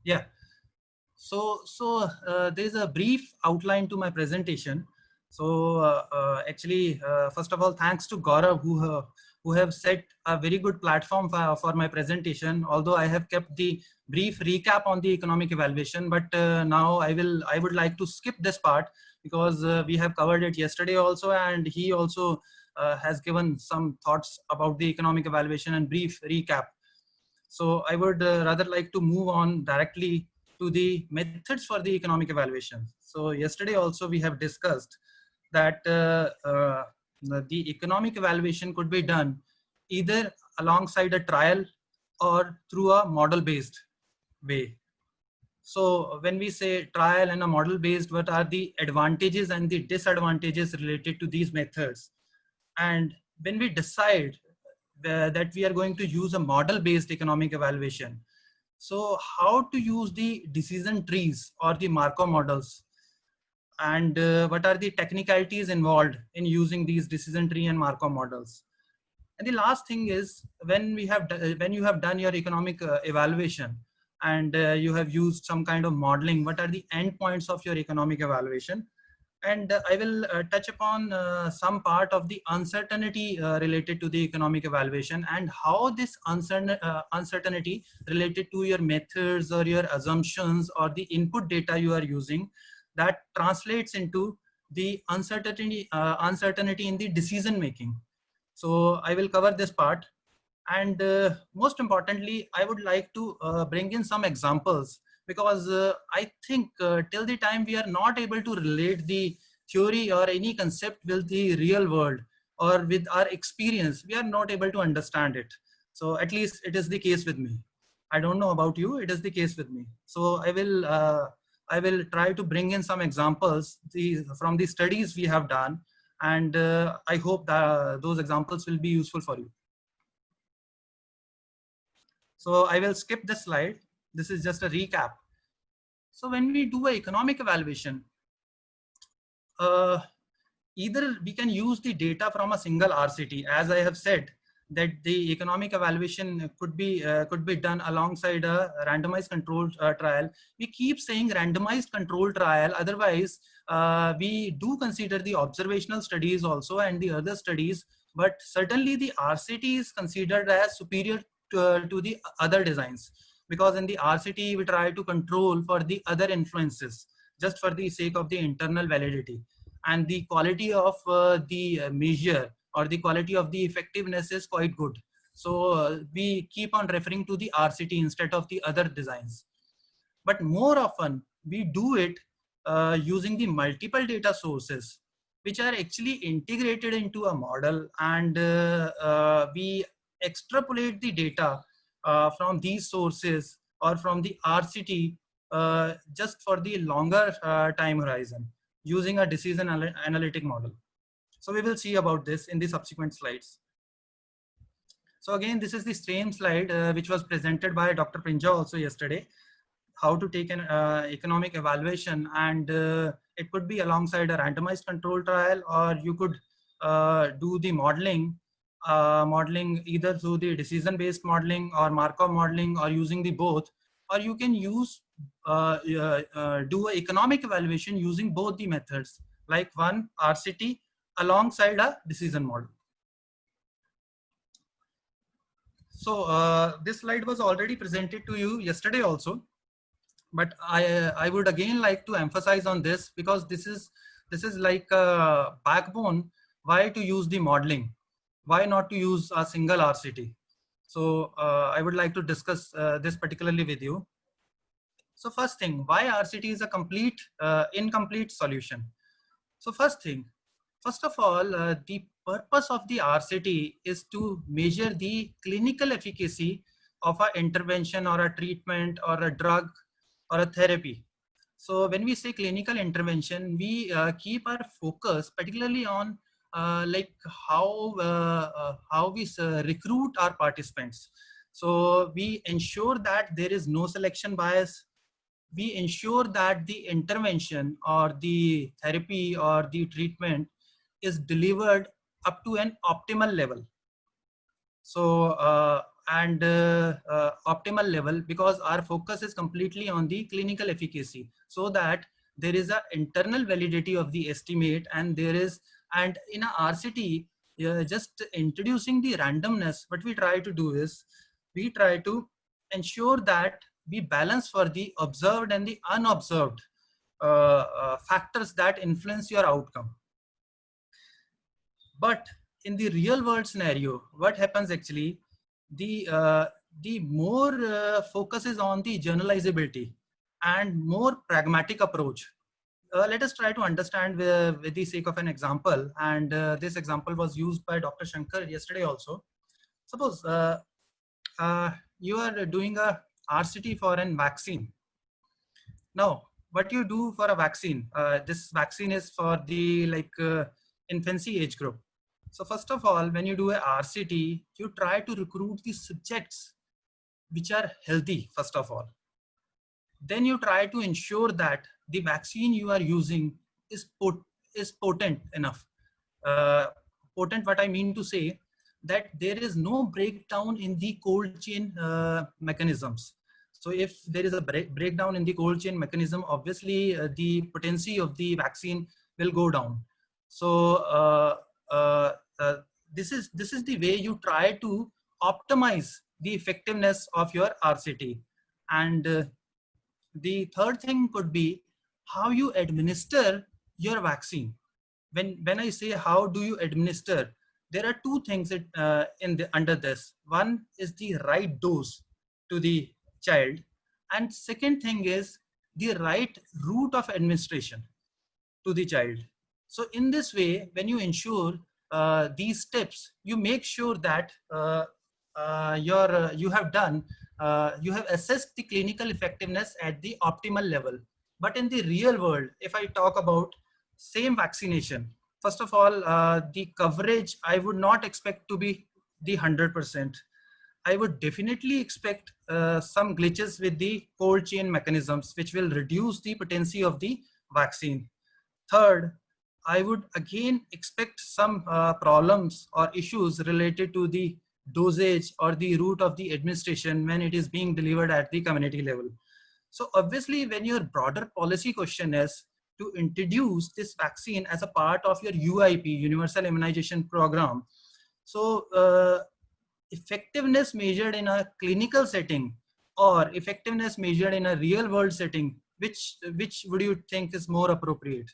Yeah. So there's a brief outline to my presentation. First of all, thanks to Gaurav who have set a very good platform for my presentation. Although I have kept the brief recap on the economic evaluation, but now I would like to skip this part because we have covered it yesterday also, and he also has given some thoughts about the economic evaluation and brief recap. So I would rather like to move on directly to the methods for the economic evaluation. So yesterday also we have discussed that the economic evaluation could be done either alongside a trial or through a model based way. So when we say trial and a model based, what are the advantages and the disadvantages related to these methods? And when we decide that we are going to use a model based economic evaluation, so how to use the decision trees or the Markov models, and what are the technicalities involved in using these decision tree and Markov models? And the last thing is, when you have done your economic evaluation and you have used some kind of modeling, what are the endpoints of your economic evaluation? And I will touch upon some part of the uncertainty related to the economic evaluation, and how this uncertainty related to your methods or your assumptions or the input data you are using, that translates into the uncertainty in the decision making. So I will cover this part. And most importantly, I would like to bring in some examples, because I think till the time we are not able to relate the theory or any concept with the real world or with our experience, we are not able to understand it. So at least it is the case with me. I don't know about you, it is the case with me. So I will try to bring in some examples from the studies we have done, and I hope that those examples will be useful for you. So I will skip this slide. This is just a recap. So when we do an economic evaluation, either we can use the data from a single RCT, as I have said, that the economic evaluation could be done alongside a randomized controlled trial. We keep saying randomized controlled trial, otherwise we do consider the observational studies also and the other studies, but certainly the RCT is considered as superior to the other designs, because in the RCT we try to control for the other influences just for the sake of the internal validity, and the quality of the measure or the quality of the effectiveness is quite good. So we keep on referring to the RCT instead of the other designs. But more often we do it using the multiple data sources, which are actually integrated into a model, and we extrapolate the data from these sources or from the RCT just for the longer time horizon using a decision analytic model. So we will see about this in the subsequent slides. So again, this is the same slide which was presented by Dr. Prinja also yesterday, how to take an economic evaluation, and it could be alongside a randomized control trial, or you could do the modeling either through the decision based modeling or Markov modeling, or using the both, or you can use do an economic evaluation using both the methods, like one RCT alongside a decision model. So this slide was already presented to you yesterday also, but I would again like to emphasize on this, because this is like a backbone why to use the modeling, why not to use a single RCT. So I would like to discuss this particularly with you. So first thing, why RCT is a incomplete solution. So first of all, the purpose of the RCT is to measure the clinical efficacy of an intervention or a treatment or a drug or a therapy. So when we say clinical intervention, we keep our focus particularly on like how we recruit our participants. So we ensure that there is no selection bias. We ensure that the intervention or the therapy or the treatment is delivered up to an optimal level. So and optimal level, because our focus is completely on the clinical efficacy, so that there is a internal validity of the estimate, and there is, and in a RCT, just introducing the randomness, what we try to do is we try to ensure that we balance for the observed and the unobserved factors that influence your outcome. But in the real world scenario, what happens actually, the more focus is on the generalizability and more pragmatic approach. Let us try to understand with the sake of an example, and this example was used by Dr. Shankar yesterday also. Suppose you are doing a RCT for an vaccine. Now, what you do for a vaccine, this vaccine is for the infancy age group. So first of all, when you do a RCT, you try to recruit the subjects which are healthy, first of all. Then you try to ensure that the vaccine you are using is potent enough. Potent, what I mean to say, that there is no breakdown in the cold chain mechanisms. So if there is a breakdown in the cold chain mechanism, obviously the potency of the vaccine will go down. So this is the way you try to optimize the effectiveness of your RCT. And the third thing could be how you administer your vaccine. When I say how do you administer, there are two things under this. One is the right dose to the child, and second thing is the right route of administration to the child. So in this way, when you ensure these steps, you make sure that you have assessed the clinical effectiveness at the optimal level. But in the real world, if I talk about same vaccination, first of all, the coverage I would not expect to be the 100%. I would definitely expect some glitches with the cold chain mechanisms, which will reduce the potency of the vaccine. Third, I would again expect some problems or issues related to the dosage or the route of the administration when it is being delivered at the community level. So obviously, when your broader policy question is to introduce this vaccine as a part of your UIP, Universal Immunization Program, so effectiveness measured in a clinical setting or effectiveness measured in a real world setting, which would you think is more appropriate?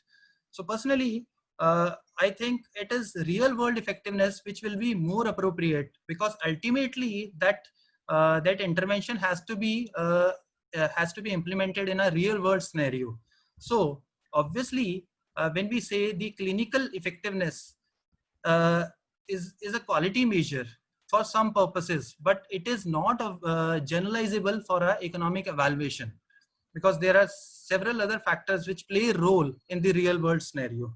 So personally, I think it is real world effectiveness which will be more appropriate, because ultimately that intervention has to be implemented in a real world scenario. So obviously, when we say the clinical effectiveness is a quality measure for some purposes, but it is not generalizable for an economic evaluation, because there are several other factors which play a role in the real world scenario.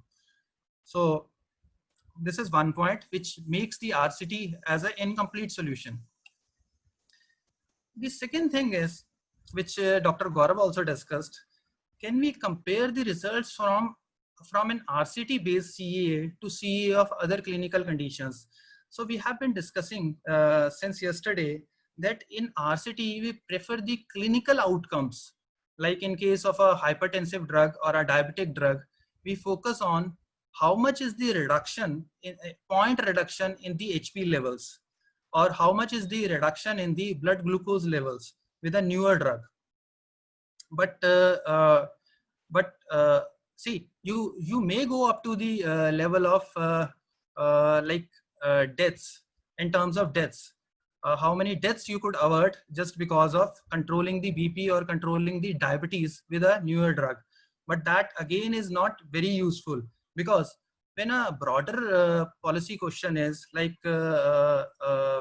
So this is one point which makes the RCT as an incomplete solution. The second thing is, which Dr. Gaurav also discussed, can we compare the results from an RCT based CEA to CEA of other clinical conditions? So we have been discussing since yesterday that in RCT we prefer the clinical outcomes. Like in case of a hypertensive drug or a diabetic drug, we focus on how much is the point reduction in the HP levels, or how much is the reduction in the blood glucose levels with a newer drug. But see, you may go up to the level of deaths, in terms of deaths. How many deaths you could avert just because of controlling the BP or controlling the diabetes with a newer drug. But that again is not very useful, because when a broader policy question is like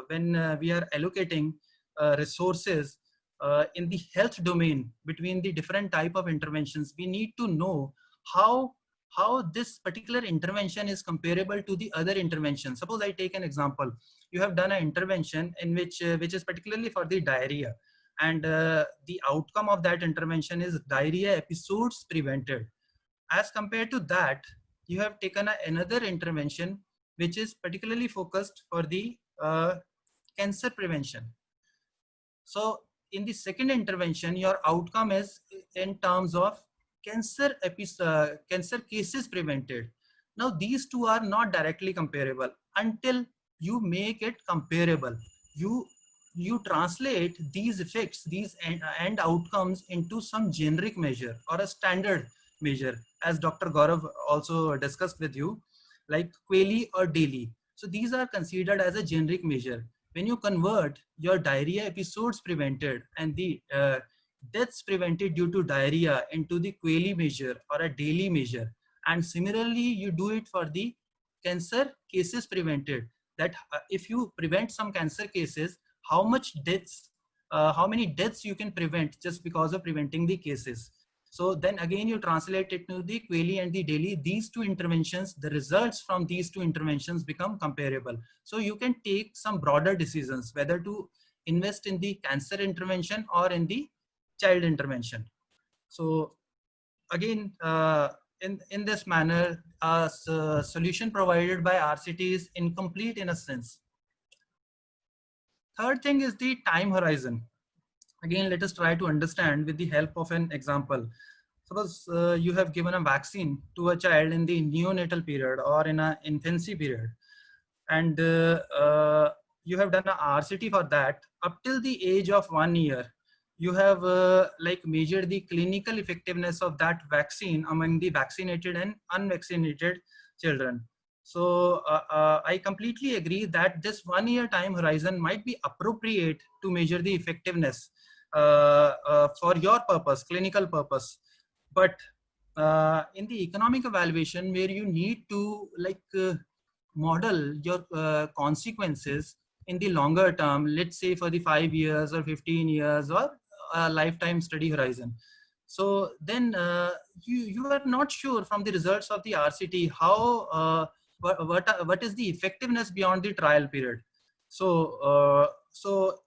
when we are allocating resources in the health domain between the different type of interventions, we need to know how this particular intervention is comparable to the other interventions. Suppose I take an example. You have done an intervention in which is particularly for the diarrhea, and the outcome of that intervention is diarrhea episodes prevented. As compared to that, you have taken another intervention which is particularly focused for the cancer prevention. So in the second intervention, your outcome is in terms of cancer cases prevented. Now these two are not directly comparable until you make it comparable. You you translate these effects, these end outcomes into some generic measure or a standard measure, as Dr. Gaurav also discussed with you, like QALY or daily. So these are considered as a generic measure. When you convert your diarrhea episodes prevented and the deaths prevented due to diarrhea into the QALY measure or a daily measure, and similarly you do it for the cancer cases prevented, that if you prevent some cancer cases, how much deaths, how many deaths you can prevent just because of preventing the cases. So then again you translate it to the QALY and the daily. These two interventions, the results from these two interventions become comparable. So you can take some broader decisions whether to invest in the cancer intervention or in the child intervention. So again, in this manner, a solution provided by RCT is incomplete in a sense. Third thing is the time horizon. Again, let us try to understand with the help of an example. Suppose you have given a vaccine to a child in the neonatal period or in an infancy period, and you have done a RCT for that up till the age of 1 year. You have like measured the clinical effectiveness of that vaccine among the vaccinated and unvaccinated children. So I completely agree that this 1 year time horizon might be appropriate to measure the effectiveness for your purpose, clinical purpose. But in the economic evaluation, where you need to model your consequences in the longer term, let's say for the 5 years or 15 years or a lifetime study horizon. So then you are not sure from the results of the RCT how what is the effectiveness beyond the trial period. So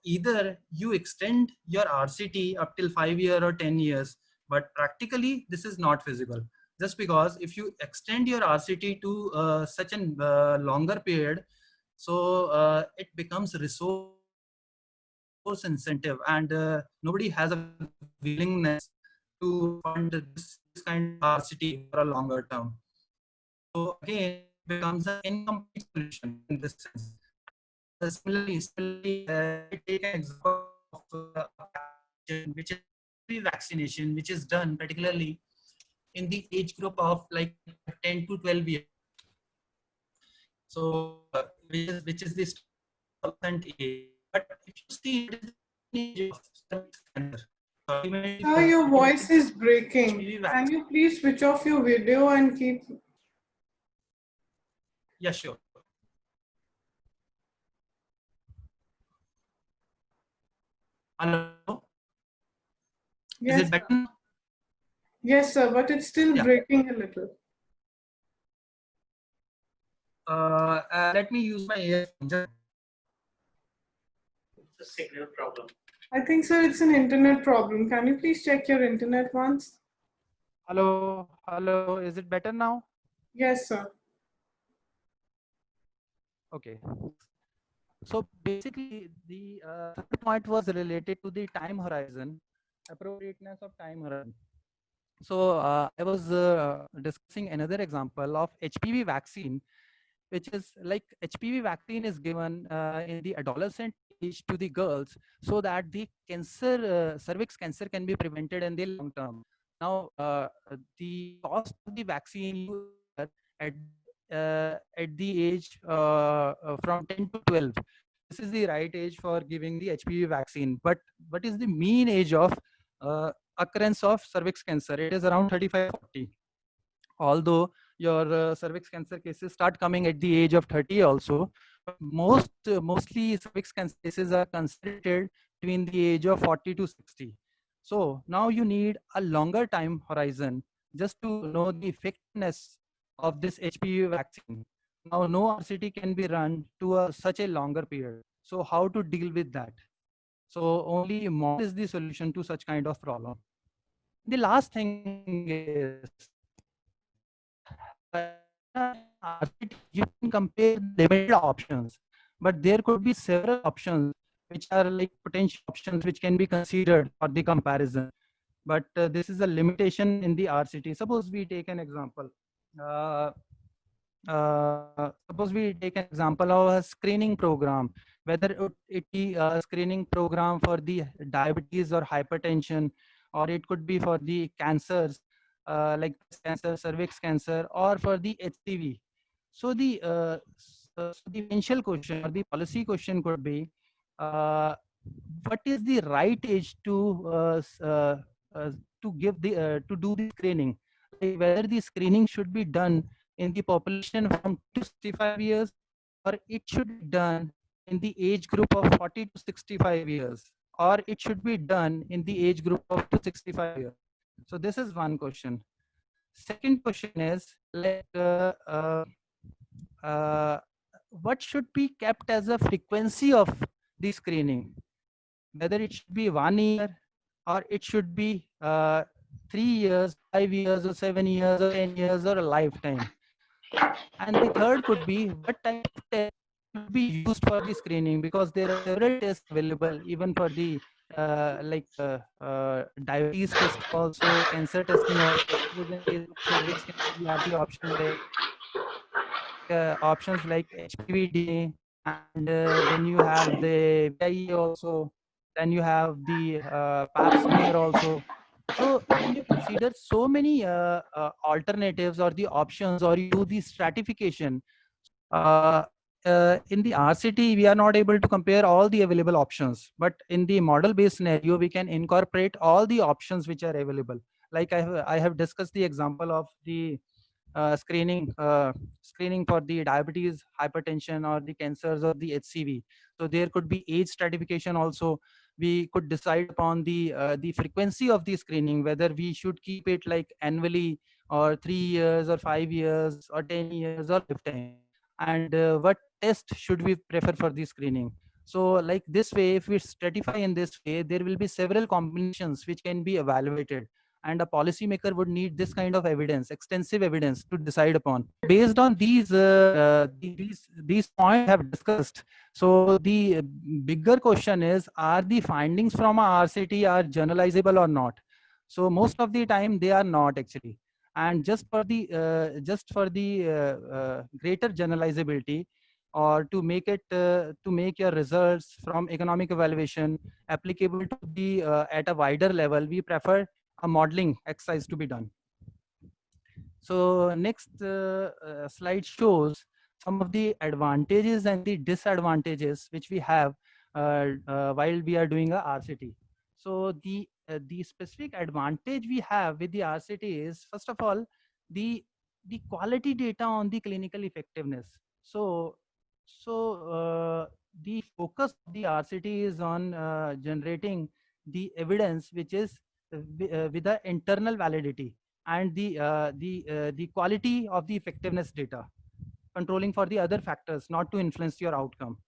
either you extend your RCT up till 5 years or 10 years, but practically this is not feasible, just because if you extend your RCT to such a longer period, so it becomes resource incentive, and nobody has a willingness to fund this kind of RCT for a longer term. So again, it becomes an incomplete solution in this sense. And similarly, take an example of which is vaccination, which is done particularly in the age group of like 10 to 12 years. So which is this percent age. But if you see it is the age of cervix cancer. Sir, your voice is breaking. Can you please switch off your video and keep... Yeah, sure. Hello? Yes, Is it better? Yes, sir, but it's still breaking a little. Let me use my earphone. It's a signal problem. I think, sir, it's an internet problem. Can you please check your internet once? Hello, is it better now? Yes, sir. Okay. So basically, the third point was related to the time horizon, appropriateness of time horizon. So I was discussing another example of HPV vaccine, which is like HPV vaccine is given in the adolescent age to the girls, so that the cancer, cervix cancer, can be prevented in the long term. Now, the cost of the vaccine you at at the age from 10 to 12. This is the right age for giving the HPV vaccine. But what is the mean age of occurrence of cervix cancer? It is around 35-40. Although your cervix cancer cases start coming at the age of 30 also, but mostly cervix cancer cases are concentrated between the age of 40 to 60. So now you need a longer time horizon just to know the effectiveness of this HPV vaccine. Now no RCT can be run to such a longer period. So how to deal with that? So only model is the solution to such kind of problem. The last thing is, you can compare limited options, but there could be several options which are like potential options which can be considered for the comparison. But this is a limitation in the RCT. Suppose we take an example. Suppose we take an example of a screening program, whether it be a screening program for the diabetes or hypertension, or it could be for the cancers like cancer, cervix cancer, or for the HCV. So the potential question or the policy question could be, what is the right age to give the to do the screening? Like whether the screening should be done in the population from 65 years, or it should be done in the age group of 40 to 65 years, or it should be done in the age group of 65 years. So this is one question. Second question is like uh, what should be kept as a frequency of the screening, whether it should be 1 year, or it should be 3 years, 5 years, or 7 years, or 10 years, or a lifetime. And the third could be what type of test should be used for the screening, because there are several tests available even for the diabetes testing also, cancer testing also. Suppose in case of cervix cancer, you have the options like HPV DNA, and then you have the VIE also, then you have the pap smear also. So when you consider so many alternatives or the options, or you do the stratification, uh, in the RCT, we are not able to compare all the available options, but in the model-based scenario, we can incorporate all the options which are available. Like I have discussed the example of the screening for the diabetes, hypertension, or the cancers, or the HCV. So there could be age stratification also. We could decide upon the frequency of the screening, whether we should keep it like annually, or 3 years, or 5 years, or 10 years, or lifetime, and what test should we prefer for the screening. So like this way, if we stratify in this way, there will be several combinations which can be evaluated, and a policymaker would need this kind of evidence, extensive evidence, to decide upon. Based on these points I have discussed, so the bigger question is, are the findings from a RCT are generalizable or not? So most of the time they are not actually. And just for the greater generalizability, or to make it to make your results from economic evaluation applicable to the at a wider level, we prefer a modeling exercise to be done. So next slide shows some of the advantages and the disadvantages which we have while we are doing a RCT. So the specific advantage we have with the RCT is, first of all, the quality data on the clinical effectiveness. So the focus of the RCT is on generating the evidence which is with the internal validity, and the quality of the effectiveness data, controlling for the other factors not to influence your outcome.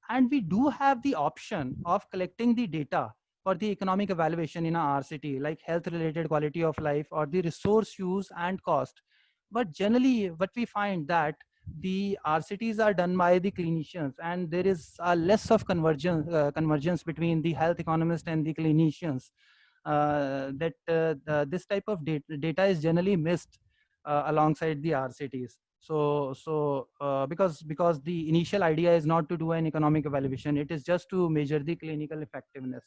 And we do have the option of collecting the data for the economic evaluation in our RCT, like health related quality of life, or the resource use and cost. But generally what we find that the RCTs are done by the clinicians, and there is a less of convergence between the health economist and the clinicians. This type of data is generally missed alongside the RCTs. Because the initial idea is not to do an economic evaluation, it is just to measure the clinical effectiveness.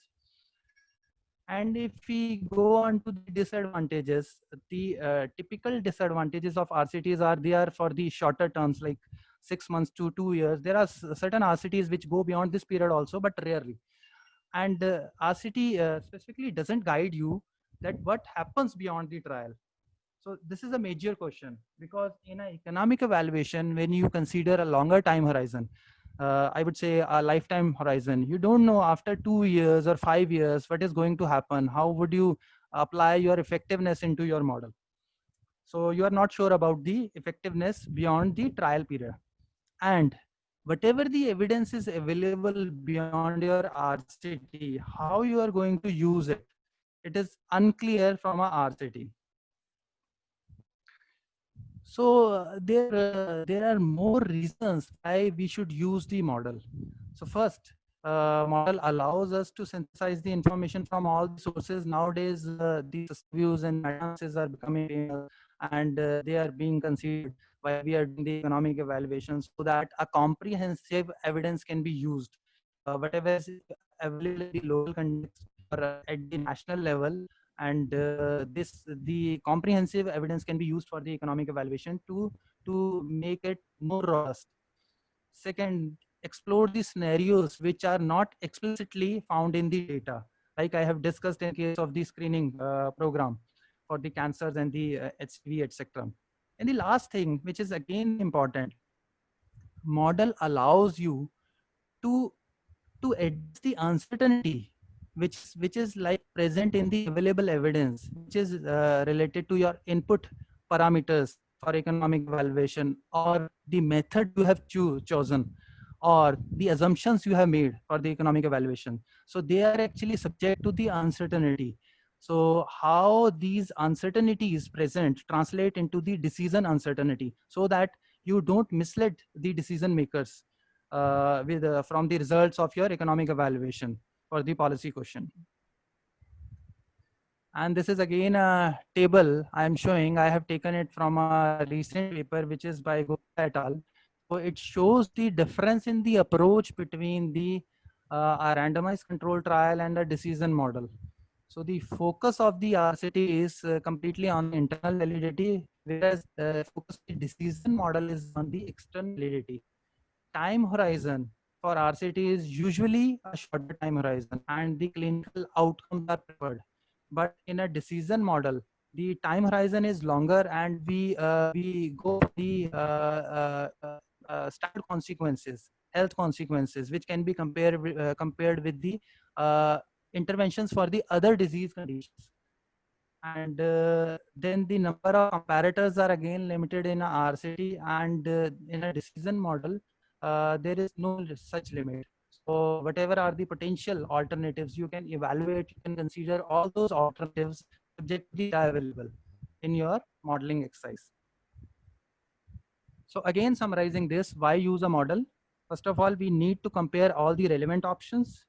And if we go on to the disadvantages, the typical disadvantages of RCTs are, they are for the shorter terms, like 6 months to 2 years. There are certain RCTs which go beyond this period also, but rarely. And RCT specifically doesn't guide you that what happens beyond the trial. So this is a major question, because in an economic evaluation, when you consider a longer time horizon, I would say a lifetime horizon, you don't know after 2 years or 5 years what is going to happen. How would you apply your effectiveness into your model? So you are not sure about the effectiveness beyond the trial period. And whatever the evidence is available beyond your RCT, how you are going to use it, it is unclear from a RCT. So there are more reasons why we should use the model. So first, model allows us to synthesize the information from all the sources. Nowadays, these views and meta-analysis are becoming famous, and they are being considered while we are doing the economic evaluation, so that a comprehensive evidence can be used. Whatever is available in the local context or at the national level, and the comprehensive evidence can be used for the economic evaluation to make it more robust. Second, explore the scenarios which are not explicitly found in the data, like I have discussed in case of the screening program for the cancers and the HCV, etc. And the last thing, which is again important, model allows you to address the uncertainty which is like present in the available evidence, which is related to your input parameters for economic evaluation, or the method you have chosen, or the assumptions you have made for the economic evaluation. So they are actually subject to the uncertainty. So how these uncertainties present translate into the decision uncertainty, so that you don't mislead the decision makers from the results of your economic evaluation for the policy question. And this is again a table I'm showing. I have taken it from a recent paper, which is by Gupta et al. So it shows the difference in the approach between the a randomized control trial and a decision model. So the focus of the RCT is completely on the internal validity, whereas focus of the decision model is on the external validity. Time horizon for RCT is usually a shorter time horizon, and the clinical outcomes are preferred. But in a decision model, the time horizon is longer, and we go for the standard consequences, health consequences, which can be compared with the interventions for the other disease conditions. And then the number of comparators are again limited in a RCT, and in a decision model, there is no such limit. So whatever are the potential alternatives, you can evaluate, you can consider all those alternatives subject to the data available in your modeling exercise. So again, summarizing this, why use a model? First of all, we need to compare all the relevant options.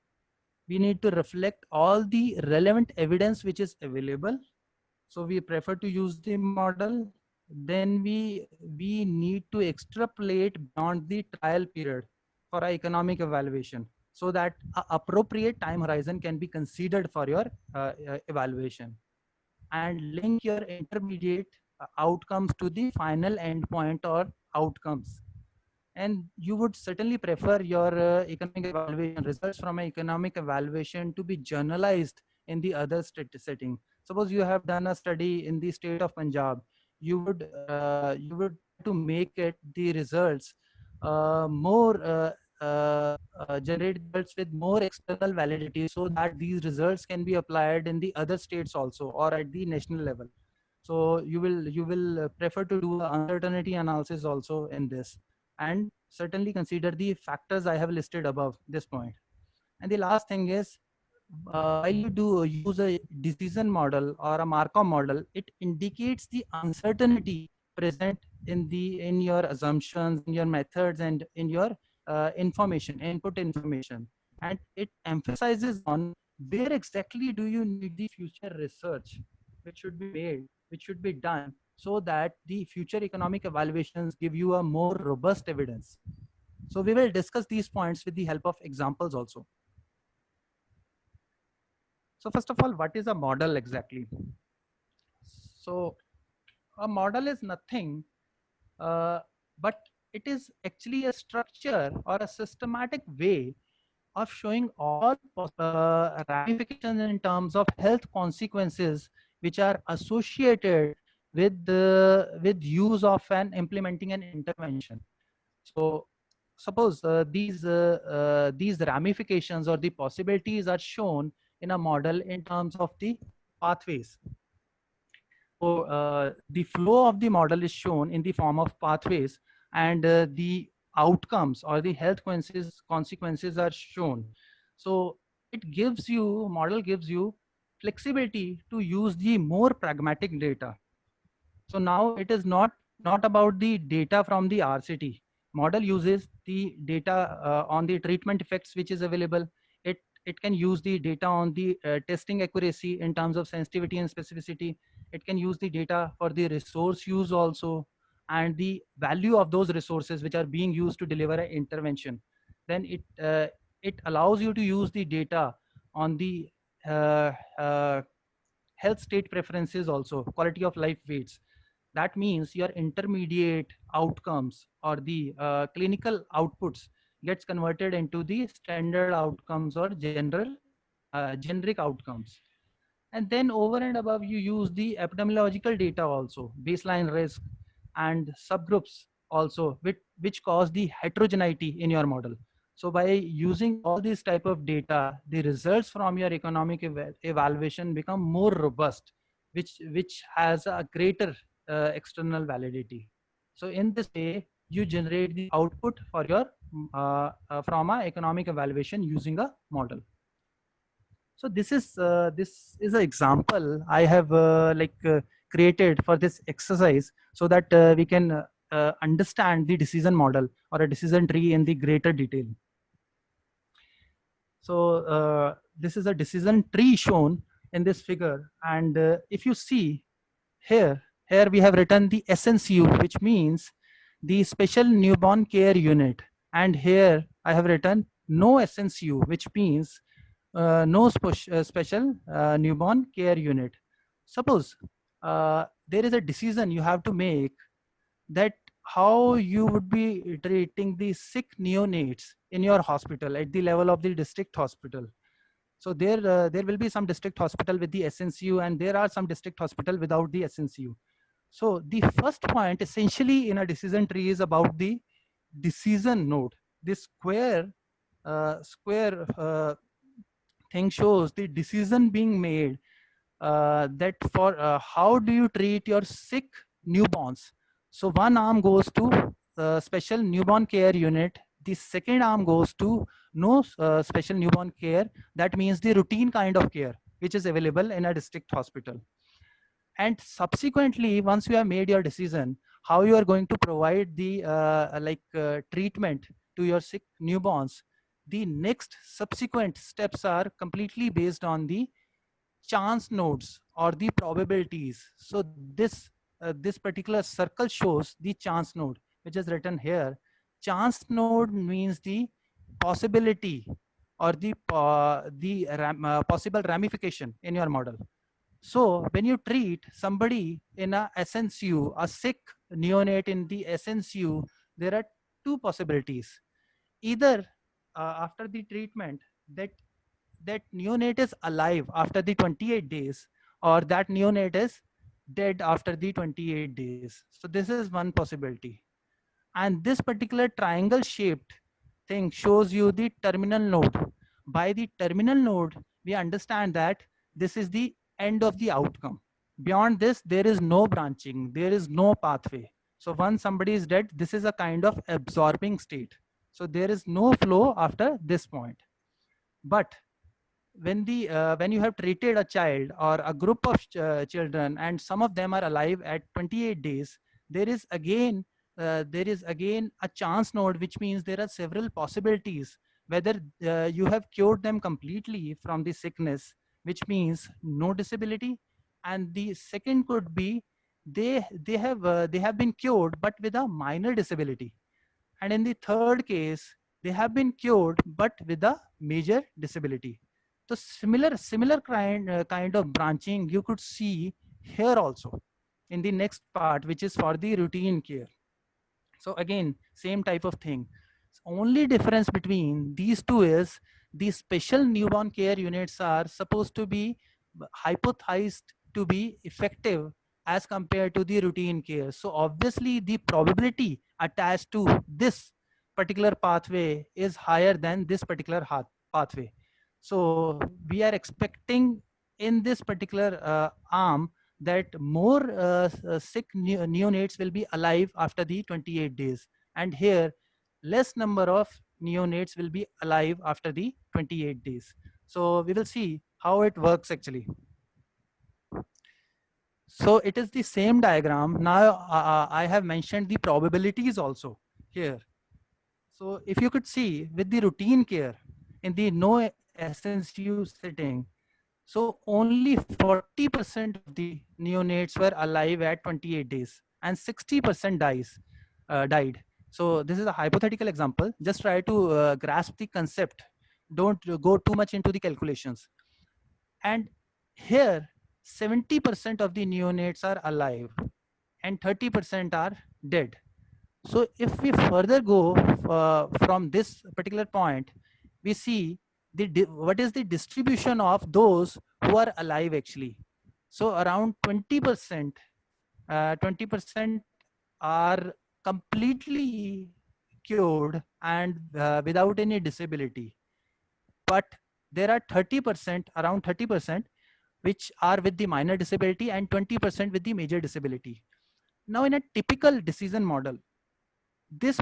We need to reflect all the relevant evidence which is available. So we prefer to use the model. Then we need to extrapolate beyond the trial period for our economic evaluation, so that an appropriate time horizon can be considered for your evaluation, and link your intermediate outcomes to the final endpoint or outcomes. And you would certainly prefer your economic evaluation results from an economic evaluation to be journalized in the other setting. Suppose you have done a study in the state of Punjab, you would to make it the results more generate results with more external validity, so that these results can be applied in the other states also, or at the national level. So you will prefer to do an uncertainty analysis also in this, and certainly consider the factors I have listed above this point. And the last thing is, while you do use a decision model or a Markov model, it indicates the uncertainty present in your assumptions, in your methods, and in your input information. And it emphasizes on where exactly do you need the future research, which should be made, which should be done, so that the future economic evaluations give you a more robust evidence. So we will discuss these points with the help of examples also. So first of all, what is a model exactly? So a model is nothing, but it is actually a structure or a systematic way of showing all ramifications in terms of health consequences which are associated with with use of and implementing an intervention. So suppose these ramifications or the possibilities are shown in a model in terms of the pathways. So the flow of the model is shown in the form of pathways, and the outcomes or the health consequences are shown. So model gives you flexibility to use the more pragmatic data. So now it is not about the data from the RCT. model uses the data on the treatment effects which is available. It can use the data on the testing accuracy in terms of sensitivity and specificity. It can use the data for the resource use also, and the value of those resources which are being used to deliver an intervention. Then it allows you to use the data on the uh, uh, health state preferences also, quality of life weights. That means your intermediate outcomes or the clinical outputs gets converted into the standard outcomes or generic outcomes. And then over and above, you use the epidemiological data also, baseline risk and subgroups also, which cause the heterogeneity in your model. So by using all these type of data, the results from your economic evaluation become more robust, which has a greater external validity. So in this way, you generate the output for your from a economic evaluation using a model. So this is an example I have created for this exercise, so that we can understand the decision model or a decision tree in the greater detail. So this is a decision tree shown in this figure, and if you see here, we have written the SNCU, which means the special newborn care unit, and here I have written no SNCU, which means no special newborn care unit. Suppose there is a decision you have to make, that how you would be treating the sick neonates in your hospital at the level of the district hospital. So there will be some district hospital with the SNCU, and there are some district hospital without the SNCU. So the first point essentially in a decision tree is about the decision node. This square thing shows the decision being made, that for how do you treat your sick newborns. So one arm goes to special newborn care unit. The second arm goes to no special newborn care. That means the routine kind of care which is available in a district hospital. And subsequently, once you have made your decision how you are going to provide the treatment to your sick newborns, the next subsequent steps are completely based on the chance nodes or the probabilities. So this particular circle shows the chance node, which is written here. Chance node means the possibility or the possible ramification in your model. So when you treat somebody in a SNCU, a sick neonate in the SNCU, there are two possibilities. Either after the treatment, that neonate is alive after the 28 days, or that neonate is dead after the 28 days. So this is one possibility. And this particular triangle shaped thing shows you the terminal node. By the terminal node, we understand that this is the end of the outcome. Beyond this, there is no branching, there is no pathway. So once somebody is dead, this is a kind of absorbing state. So there is no flow after this point. But when you have treated a child or a group of children, and some of them are alive at 28 days, there is again a chance node, which means there are several possibilities whether you have cured them completely from the sickness, which means no disability. And the second could be they have been cured but with a minor disability. And in the third case, they have been cured but with a major disability. So similar kind of branching you could see here also in the next part, which is for the routine care. So again, same type of thing. Only difference between these two is the special newborn care units are supposed to be hypothesized to be effective as compared to the routine care. So obviously the probability attached to this particular pathway is higher than this particular pathway. So we are expecting in this particular arm that more sick neonates will be alive after the 28 days. And here, less number of neonates will be alive after the 28 days. So we will see how it works actually. So it is the same diagram. Now I have mentioned the probabilities also here. So if you could see with the routine care in the no SNCU setting, so only 40% of the neonates were alive at 28 days and 60% died. So this is a hypothetical example. Just try to grasp the concept. Don't go too much into the calculations. And here, 70% of the neonates are alive and 30% are dead. So if we further go from this particular point, we see what is the distribution of those who are alive actually. So around 20%, 20% are completely cured and without any disability. But there are 30%, around 30%, which are with the minor disability and 20% with the major disability. Now in a typical decision model, this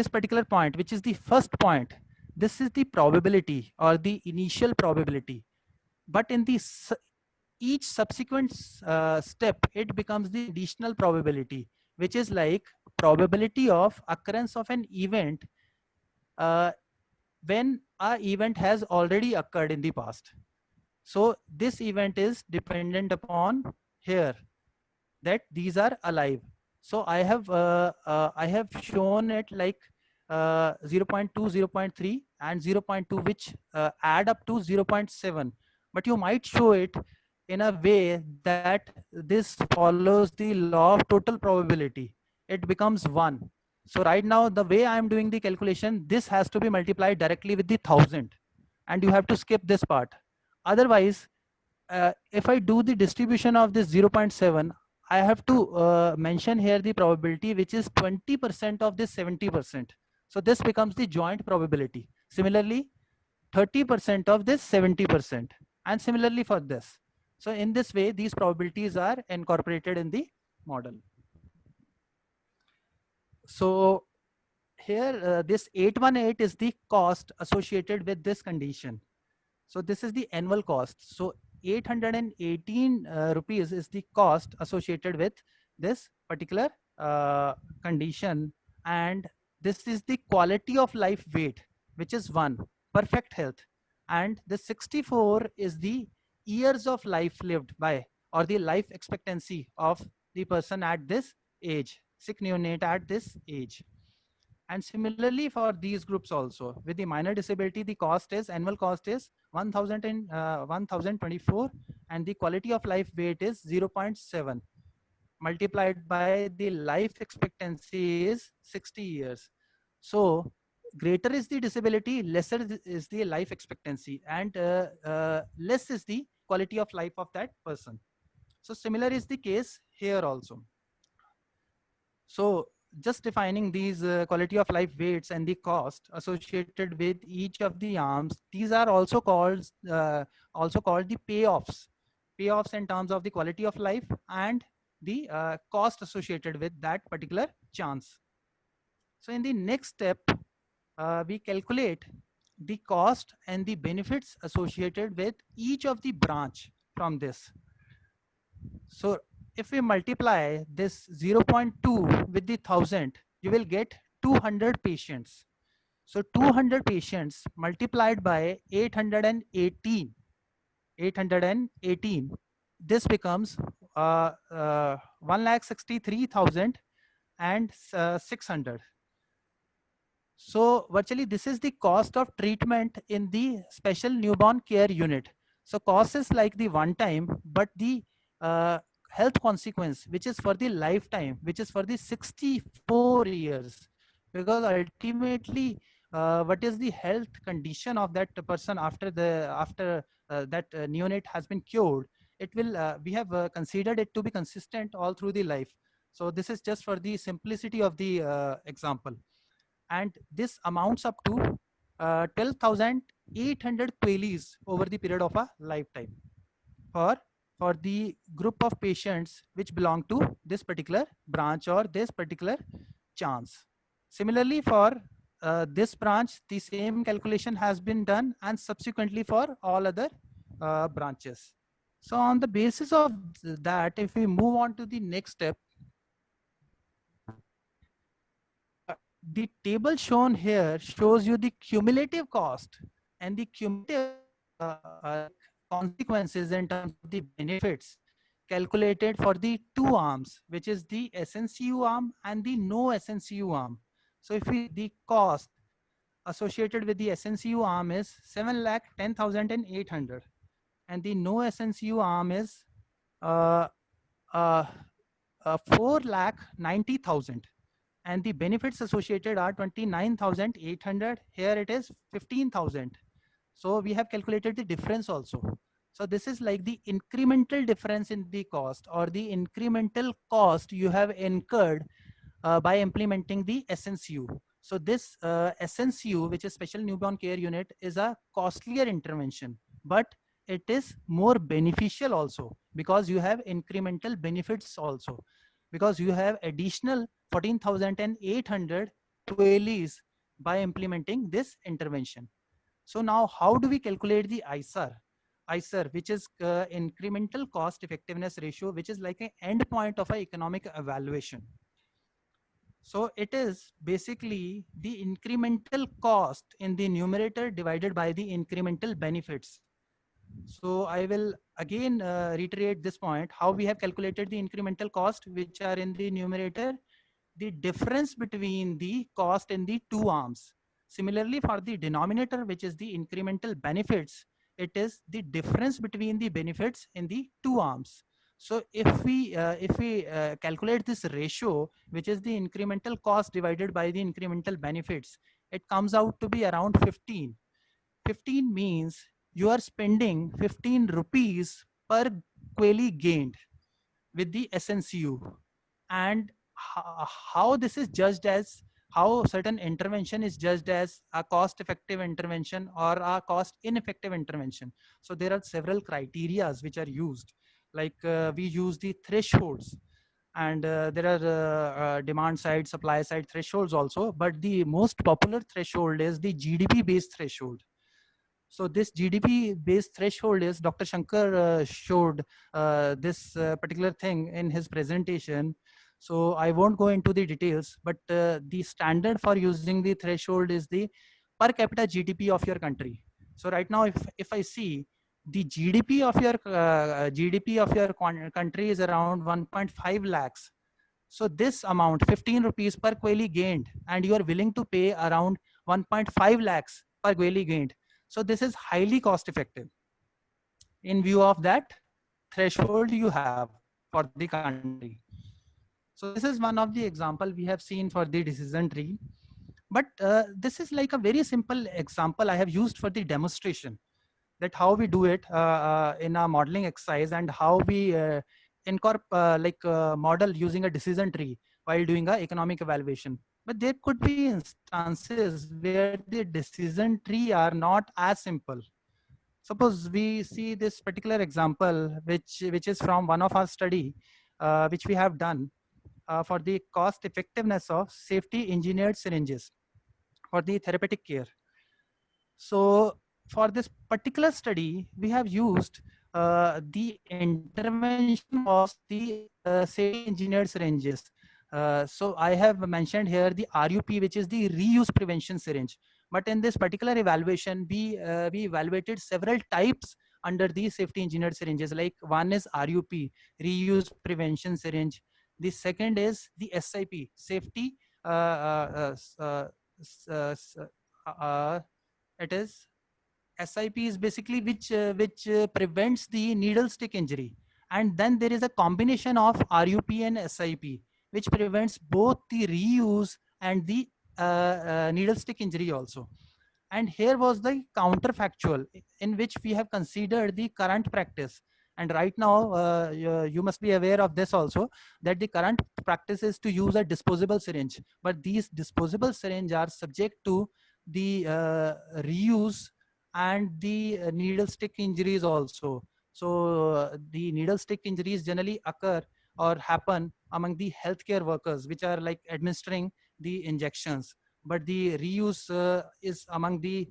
particular point, which is the first point, this is the probability or the initial probability. But in the each subsequent step, it becomes the additional probability, which is like probability of occurrence of an event uh, when a event has already occurred in the past. So this event is dependent upon here that these are alive. So I have shown it like 0.2, 0.3 and 0.2, which add up to 0.7. But you might show it in a way that this follows the law of total probability. It becomes 1. So right now, the way I'm doing the calculation, this has to be multiplied directly with the 1000. And you have to skip this part. Otherwise, if I do the distribution of this 0.7, I have to mention here the probability, which is 20% of this 70%. So this becomes the joint probability. Similarly, 30% of this 70%. And similarly for this. So in this way, these probabilities are incorporated in the model. So here, this 818 is the cost associated with this condition. So this is the annual cost. So 818 rupees is the cost associated with this particular condition. And this is the quality of life weight, which is 1, perfect health. And the 64 is the years of life lived by, or the life expectancy of the person at this age, sick neonate at this age. And similarly for these groups also, with the minor disability, the cost is, annual cost is 1024, and the quality of life weight is 0.7 multiplied by the life expectancy is 60 years. So greater is the disability, lesser is the life expectancy, and less is the quality of life of that person. So similar is the case here also. So just defining these quality of life weights and the cost associated with each of the arms, these are also called the payoffs in terms of the quality of life and the cost associated with that particular chance. So in the next step, we calculate the cost and the benefits associated with each of the branch from this. So if we multiply this 0.2 with the 1000, you will get 200 patients. So 200 patients multiplied by 818, this becomes 1,63,600. So virtually this is the cost of treatment in the special newborn care unit. So cost is like the one time, but the health consequence, which is for the lifetime, which is for the 64 years, because ultimately what is the health condition of that person after that neonate has been cured, it will we have considered it to be consistent all through the life. So this is just for the simplicity of the example, and this amounts up to 12,800 QALYs over the period of a lifetime for the group of patients which belong to this particular branch or this particular chance. Similarly, for this branch, the same calculation has been done, and subsequently for all other branches. So on the basis of that, if we move on to the next step, the table shown here shows you the cumulative cost and the cumulative consequences in terms of the benefits calculated for the two arms, which is the SNCU arm and the no SNCU arm. So if we the cost associated with the SNCU arm is 7,10,800 and the no SNCU arm is uh, uh, 4,90,000 and the benefits associated are 29,800. Here it is 15,000. So we have calculated the difference also. So this is like the incremental difference in the cost or the incremental cost you have incurred by implementing the SNCU. So this SNCU, which is Special Newborn Care Unit, is a costlier intervention, but it is more beneficial also because you have incremental benefits also, because you have additional 14,800 QLEs by implementing this intervention. So now how do we calculate the ISAR? ISAR, which is incremental cost effectiveness ratio, which is like an endpoint of an economic evaluation. So it is basically the incremental cost in the numerator divided by the incremental benefits. So I will again reiterate this point, how we have calculated the incremental cost, which are in the numerator, the difference between the cost in the two arms. Similarly, for the denominator, which is the incremental benefits, it is the difference between the benefits in the two arms. So if we calculate this ratio, which is the incremental cost divided by the incremental benefits, it comes out to be around 15. 15 means you are spending 15 rupees per QLE gained with the SNCU. And how this is judged as, how certain intervention is judged as a cost effective intervention or a cost ineffective intervention. So there are several criterias which are used, like we use the thresholds, and there are demand side, supply side thresholds also, but the most popular threshold is the GDP based threshold. So this GDP based threshold is, Dr. Shankar showed this particular thing in his presentation. So I won't go into the details, but the standard for using the threshold is the per capita GDP of your country. So right now, if I see the GDP of your country is around 1.5 lakhs. So this amount, 15 rupees per QLE gained, and you are willing to pay around 1.5 lakhs per QLE gained. So this is highly cost effective in view of that threshold you have for the country. So this is one of the example we have seen for the decision tree. But this is like a very simple example I have used for the demonstration, that how we do it in a modeling exercise, and how we incorporate model using a decision tree while doing a economic evaluation. But there could be instances where the decision tree are not as simple. Suppose we see this particular example, which is from one of our study, which we have done for the cost effectiveness of safety engineered syringes for the therapeutic care. So for this particular study, we have used the intervention of the safety engineered syringes. So I have mentioned here the RUP, which is the reuse prevention syringe. But in this particular evaluation, we evaluated several types under the safety engineered syringes. Like one is RUP, reuse prevention syringe. The second is the SIP, safety it is SIP is basically which prevents the needle stick injury, and then there is a combination of RUP and SIP, which prevents both the reuse and the needle stick injury also. And here was the counterfactual, in which we have considered the current practice. And right now, you must be aware of this also, that the current practice is to use a disposable syringe. But these disposable syringe are subject to the reuse and the needle stick injuries also. So the needle stick injuries generally occur or happen among the healthcare workers, which are like administering the injections. But the reuse is among the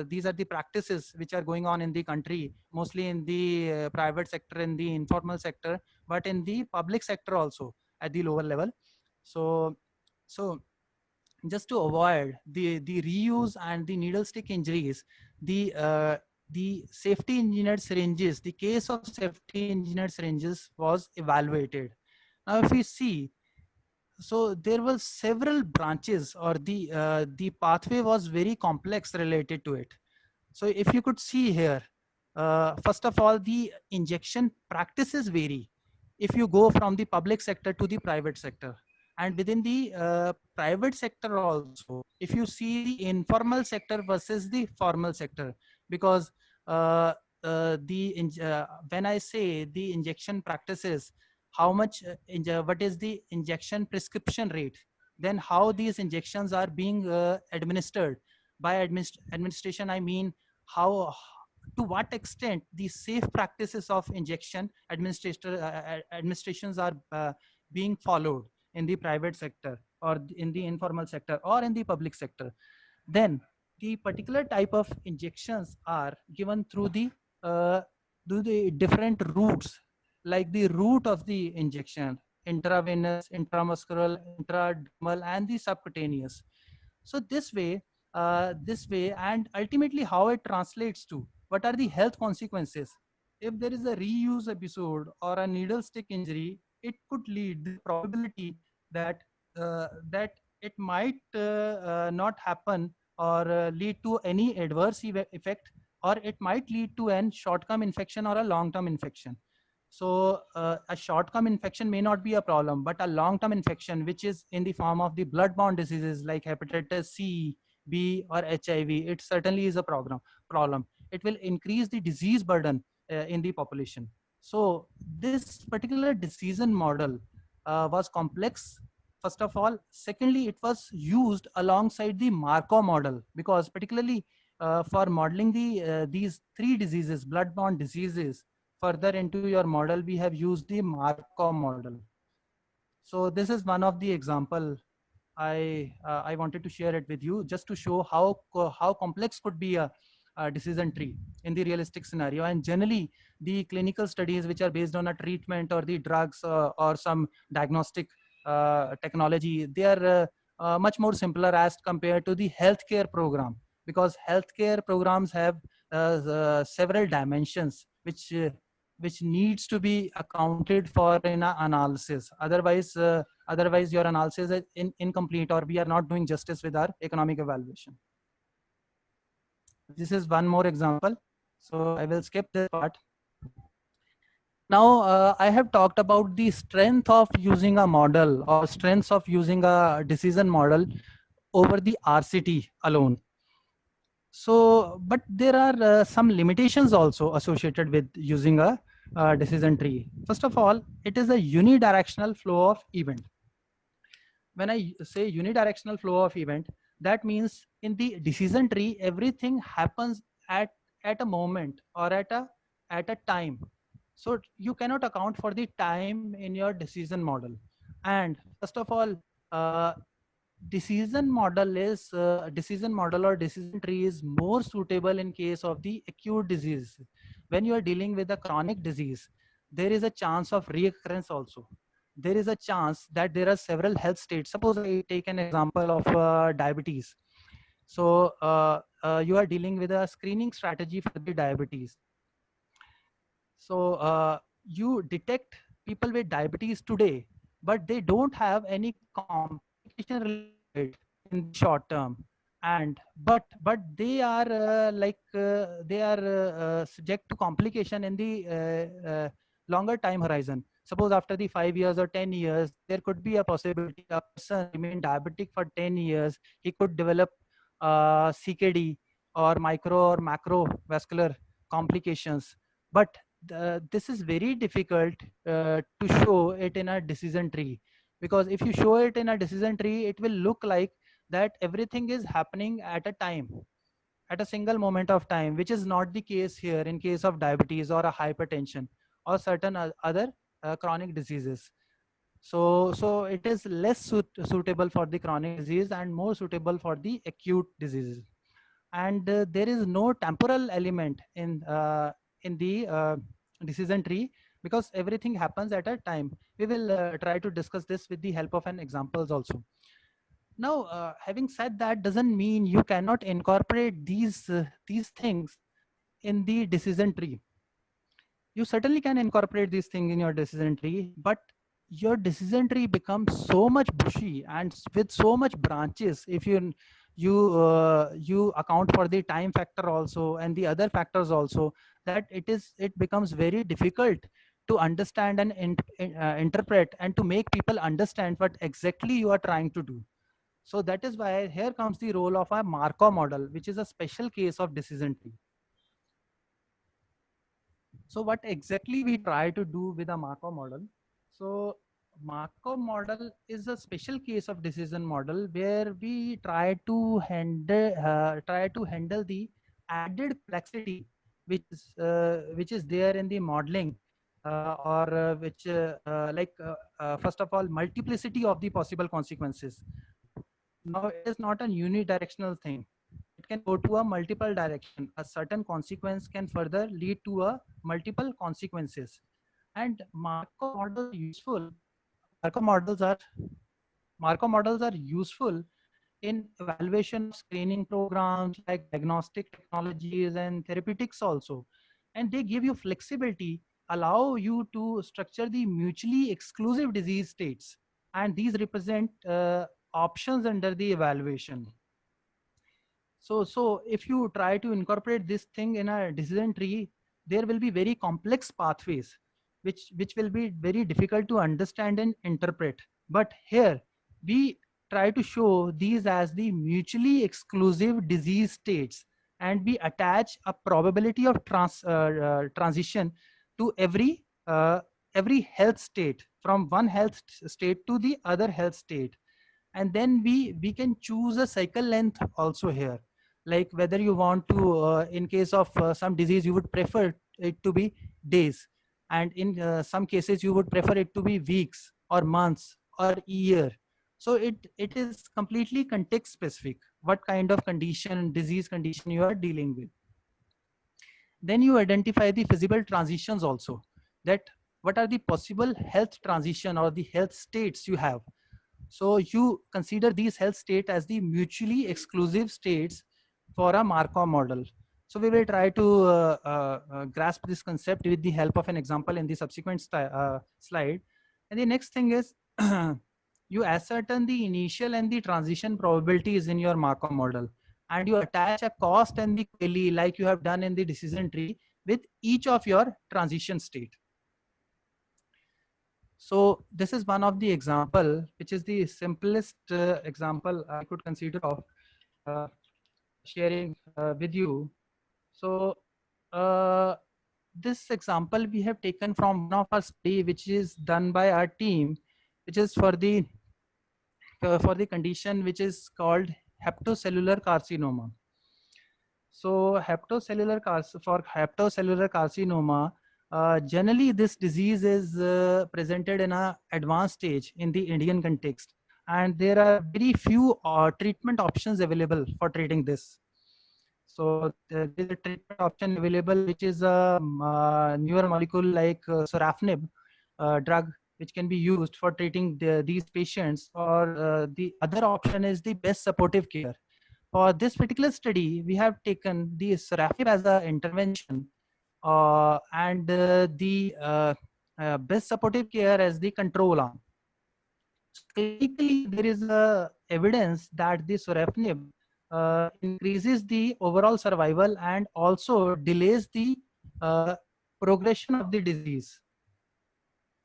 these are the practices which are going on in the country, mostly in the private sector, in the informal sector, but in the public sector also at the lower level. So just to avoid the reuse and the needle stick injuries, the safety engineered syringes, the case of safety engineered syringes was evaluated. Now, if we see, so there were several branches, or the pathway was very complex related to it. So if you could see here, first of all, the injection practices vary if you go from the public sector to the private sector. And within the private sector also, if you see the informal sector versus the formal sector, because uh, when I say the injection practices, how much, what is the injection prescription rate, then how these injections are being administered. By administration, I mean how, to what extent the safe practices of injection administrations are being followed in the private sector, or in the informal sector, or in the public sector. Then the particular type of injections are given uh, through the different routes, like the route of the injection: intravenous, intramuscular, intradermal, and the subcutaneous. So this way, and ultimately how it translates to what are the health consequences. If there is a reuse episode or a needle stick injury, it could lead the probability that that it might not happen, or lead to any adverse effect, or it might lead to an short-term infection or a long-term infection. So a short-term infection may not be a problem, but a long-term infection, which is in the form of the blood-borne diseases like hepatitis C, B, or HIV, it certainly is a problem. It will increase the disease burden in the population. So this particular decision model was complex, first of all. Secondly, it was used alongside the Markov model, because particularly for modeling these three diseases, blood-borne diseases, further into your model, we have used the Markov model. So this is one of the example I wanted to share it with you, just to show how complex could be a decision tree in the realistic scenario. And generally, the clinical studies which are based on a treatment or the drugs or some diagnostic technology, they are much more simpler as compared to the healthcare program, because healthcare programs have several dimensions which needs to be accounted for in an analysis. Otherwise your analysis is incomplete, or we are not doing justice with our economic evaluation. This is one more example, so I will skip this part. Now I have talked about the strength of using a model, or strengths of using a decision model over the RCT alone. So, but there are some limitations also associated with using a decision tree. First of all, it is a unidirectional flow of event. When I say unidirectional flow of event, that means in the decision tree, everything happens at a moment, or at a time. So you cannot account for the time in your decision model. And first of all, uh, decision model or decision tree is more suitable in case of the acute disease. When you are dealing with a chronic disease, there is a chance of reoccurrence also. There is a chance that there are several health states. Suppose I take an example of diabetes. So you are dealing with a screening strategy for the diabetes. So you detect people with diabetes today, but they don't have any complication related in the short term. And but they are subject to complication in the longer time horizon. Suppose after the 5 years or 10 years, there could be a possibility a person remain diabetic for 10 years. He could develop CKD, or micro or macrovascular complications. But this is very difficult to show it in a decision tree, because if you show it in a decision tree, it will look like that everything is happening at a time, at a single moment of time, which is not the case here in case of diabetes or a hypertension or certain other chronic diseases. So it is less suitable for the chronic disease and more suitable for the acute diseases. And there is no temporal element in the decision tree, because everything happens at a time. We will try to discuss this with the help of an examples also. Now, having said that, doesn't mean you cannot incorporate these things in the decision tree. You certainly can incorporate these things in your decision tree, but your decision tree becomes so much bushy and with so much branches if you account for the time factor also and the other factors also, that it becomes very difficult to understand and interpret and to make people understand what exactly you are trying to do. So that is why here comes the role of a Markov model, which is a special case of decision tree. So what exactly we try to do with a Markov model? So Markov model is a special case of decision model where we try to handle the added complexity which is there in the modeling, or which first of all, multiplicity of the possible consequences. Now it is not a unidirectional thing. It can go to a multiple direction. A certain consequence can further lead to a multiple consequences. And Markov models are Markov models are useful in evaluation of screening programs like diagnostic technologies and therapeutics also. And they give you flexibility, allow you to structure the mutually exclusive disease states. And these represent options under the evaluation. So if you try to incorporate this thing in a decision tree, there will be very complex pathways, which will be very difficult to understand and interpret. But here we try to show these as the mutually exclusive disease states, and we attach a probability of transition to every health state, from one health state to the other health state. And then we can choose a cycle length also here, like whether you want to in case of some disease you would prefer it to be days, and in some cases you would prefer it to be weeks or months or year. So it is completely context specific what kind of condition, disease condition you are dealing with. Then you identify the feasible transitions also, that what are the possible health transition or the health states you have. So you consider these health state as the mutually exclusive states for a Markov model. So we will try to grasp this concept with the help of an example in the subsequent slide. And the next thing is you ascertain the initial and the transition probabilities in your Markov model, and you attach a cost and the QLE like you have done in the decision tree with each of your transition state. So this is one of the example, which is the simplest example I could consider of uh, sharing with you. So this example we have taken from one of our study, which is done by our team, which is for the condition which is called hepatocellular carcinoma. So for hepatocellular carcinoma, generally this disease is presented in a advanced stage in the Indian context, and there are very few treatment options available for treating this. So there is a treatment option available, which is a newer molecule like sorafenib drug, which can be used for treating these patients, or the other option is the best supportive care. For this particular study, we have taken the sorafenib as an intervention, and the best supportive care as the control arm. So clinically, there is evidence that the sorafenib increases the overall survival and also delays the uh, progression of the disease.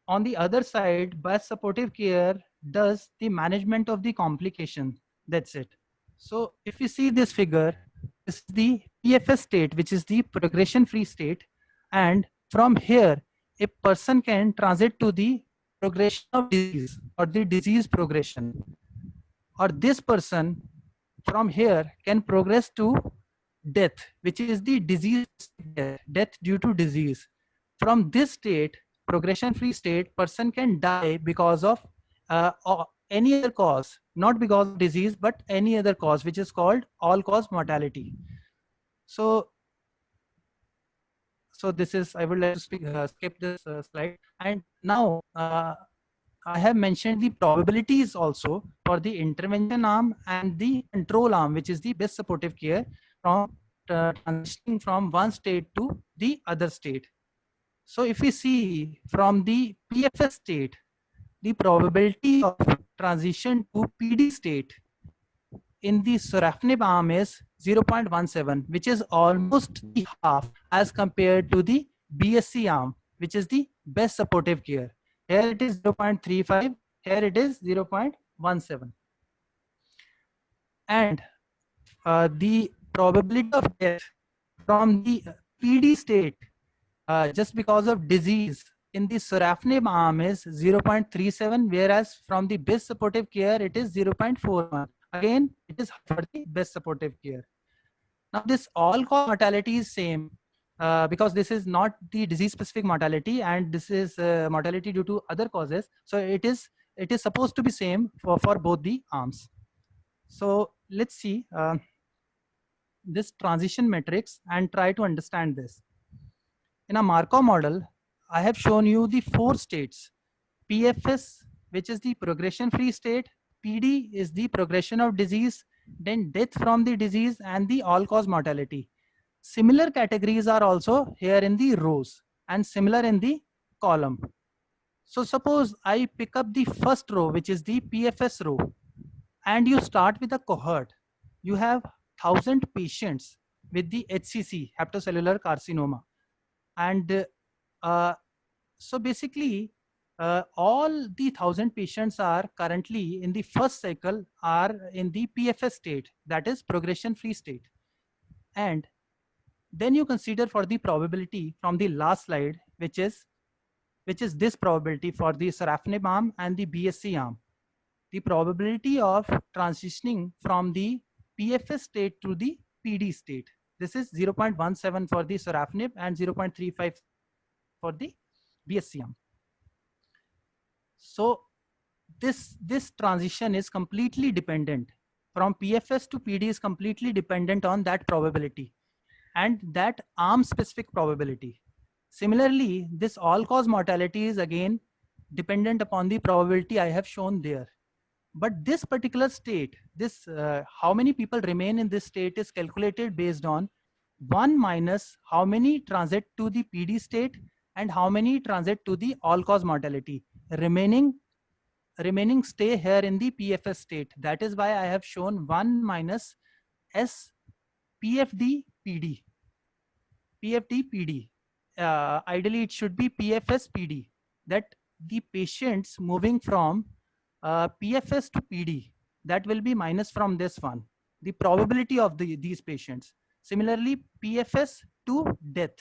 On the other side, best supportive care does the management of the complication. That's it. So if you see this figure, this is the PFS state, which is the progression-free state. And from here, a person can transit to the progression of disease or the disease progression. Or this person from here can progress to death, which is the disease death due to disease. From this state, progression-free state, person can die because of or any other cause, not because of disease, but any other cause, which is called all-cause mortality. So this is, I would like to skip this slide. And now I have mentioned the probabilities also for the intervention arm and the control arm, which is the best supportive care from transitioning from one state to the other state. So if we see from the PFS state, the probability of transition to PD state in the sorafenib arm is 0.17, which is almost the half as compared to the BSC arm, which is the best supportive care. Here it is 0.35, here it is 0.17. And the probability of death from the PD state just because of disease in the sorafenib arm is 0.37, whereas from the best supportive care it is 0.41. Again, it is for the best supportive care. Now this all-cause mortality is same because this is not the disease-specific mortality, and this is mortality due to other causes. So it is supposed to be same for both the arms. So let's see this transition matrix and try to understand this. In a Markov model, I have shown you the 4 states. PFS, which is the progression-free state, PD is the progression of disease, then death from the disease, and the all-cause mortality. Similar categories are also here in the rows and similar in the column. So suppose I pick up the first row, which is the PFS row, and you start with a cohort. You have 1,000 patients with the HCC, hepatocellular carcinoma. And so basically, all the 1,000 patients are currently in the first cycle are in the PFS state, that is progression-free state. And then you consider for the probability from the last slide, which is this probability for the sorafenib arm and the BSC arm. The probability of transitioning from the PFS state to the PD state. This is 0.17 for the sorafenib and 0.35 for the BSC arm. So this transition is completely dependent from PFS to PD is completely dependent on that probability and that arm specific probability. Similarly, this all-cause mortality is again dependent upon the probability I have shown there. But this particular state, this how many people remain in this state is calculated based on 1 minus how many transit to the PD state and how many transit to the all-cause mortality. Remaining stay here in the PFS state. That is why I have shown 1 minus S PFD PD. PFD PD. Ideally, it should be PFS PD. That the patients moving from PFS to PD, that will be minus from this one. The probability of these patients. Similarly, PFS to death.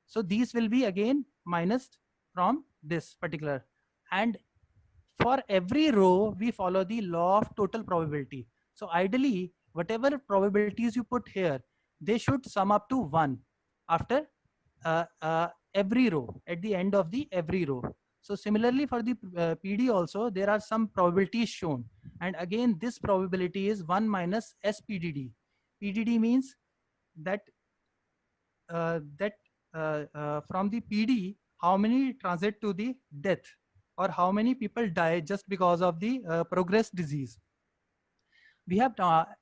So these will be again minus from this particular. And for every row, we follow the law of total probability. So ideally, whatever probabilities you put here, they should sum up to 1 after every row, at the end of the every row. So similarly for the PD also, there are some probabilities shown. And again, this probability is 1 minus SPDD. PDD means that from the PD, how many transit to the death, or how many people die just because of the progressed disease. We have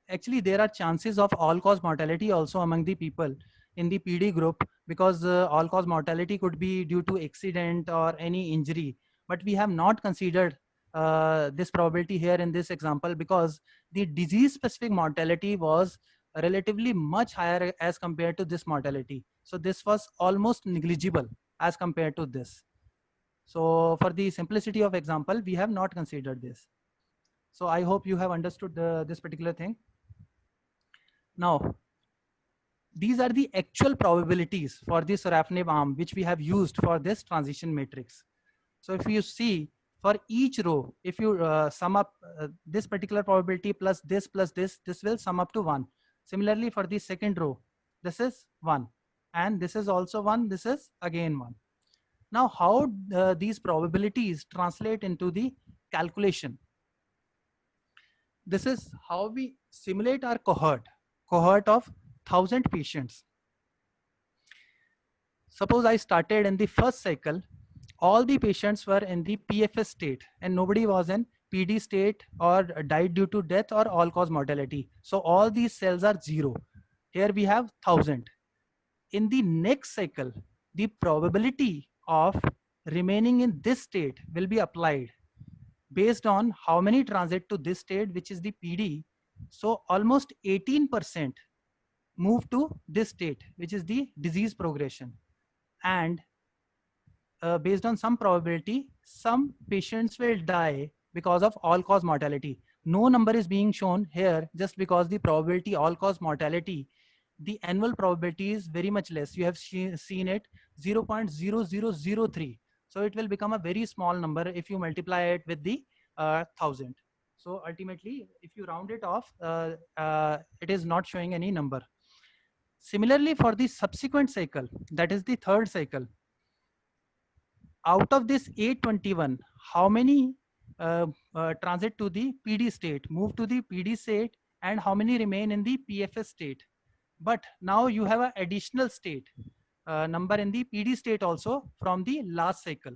actually there are chances of all-cause mortality also among the people in the PD group, because all-cause mortality could be due to accident or any injury. But we have not considered this probability here in this example, because the disease-specific mortality was relatively much higher as compared to this mortality. So this was almost negligible as compared to this. So for the simplicity of example, we have not considered this. So I hope you have understood this particular thing. Now, these are the actual probabilities for the sorafenib arm, which we have used for this transition matrix. So if you see for each row, if you sum up this particular probability plus this, this will sum up to 1. Similarly for the second row, this is 1. And this is also 1, this is again 1. Now, how these probabilities translate into the calculation? This is how we simulate our cohort of 1,000 patients. Suppose I started in the first cycle all the patients were in the PFS state and nobody was in PD state or died due to death or all cause mortality. So all these cells are 0. Here we have 1000. In the next cycle, the probability of remaining in this state will be applied based on how many transit to this state, which is the PD. So almost 18% move to this state, which is the disease progression. And based on some probability, some patients will die because of all-cause mortality. No number is being shown here just because the probability all-cause mortality, the annual probability is very much less. You have seen it 0.0003. So it will become a very small number if you multiply it with the 1000. So ultimately, if you round it off, it is not showing any number. Similarly, for the subsequent cycle, that is the third cycle, out of this 821, how many transit to the PD state, move to the PD state, and how many remain in the PFS state? But now you have an additional state number in the PD state also from the last cycle,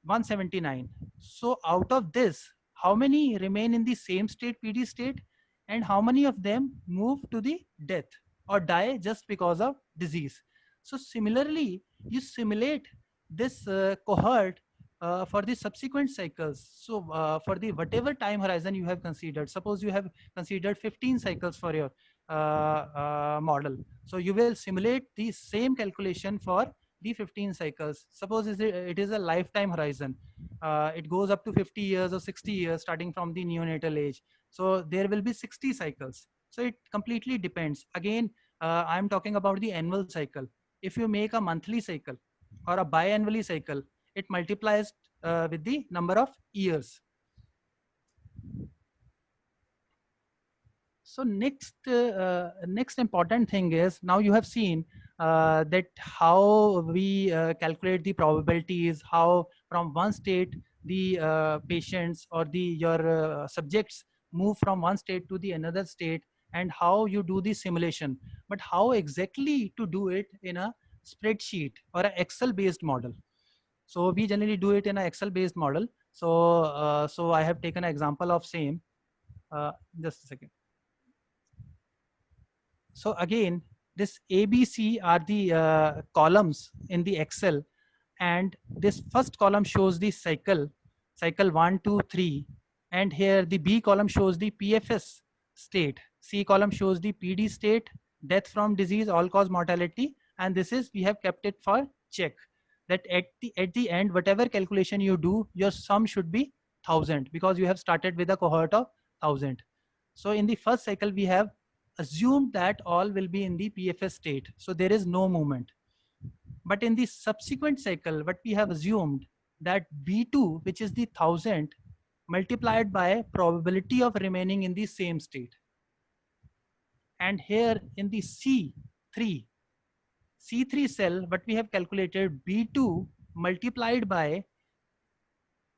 179. So out of this, how many remain in the same state, PD state, and how many of them move to the death or die just because of disease? So similarly, you simulate this cohort for the subsequent cycles. So for the whatever time horizon you have considered, suppose you have considered 15 cycles for your model. So you will simulate the same calculation for the 15 cycles. Suppose it is a lifetime horizon. It goes up to 50 years or 60 years starting from the neonatal age. So there will be 60 cycles. So it completely depends. Again, I'm talking about the annual cycle. If you make a monthly cycle or a biannually cycle, it multiplies with the number of years. So next important thing is, now you have seen that how we calculate the probabilities, how from one state the patients or your subjects move from one state to the another state, and how you do the simulation. But how exactly to do it in a spreadsheet or an Excel based model? So we generally do it in an Excel based model. So so I have taken an example of same. Just a second. So again, this ABC are the columns in the Excel, and this first column shows the cycle 1, 2, 3, and here the B column shows the PFS state, C column shows the PD state, death from disease, all cause mortality, and this is, we have kept it for check, that at the end, whatever calculation you do, your sum should be 1000 because you have started with a cohort of 1000. So in the first cycle, we have assumed that all will be in the PFS state, so there is no movement. But in the subsequent cycle, what we have assumed that B2, which is the 1000 multiplied by probability of remaining in the same state. And here in the C3 cell, what we have calculated, B2 multiplied by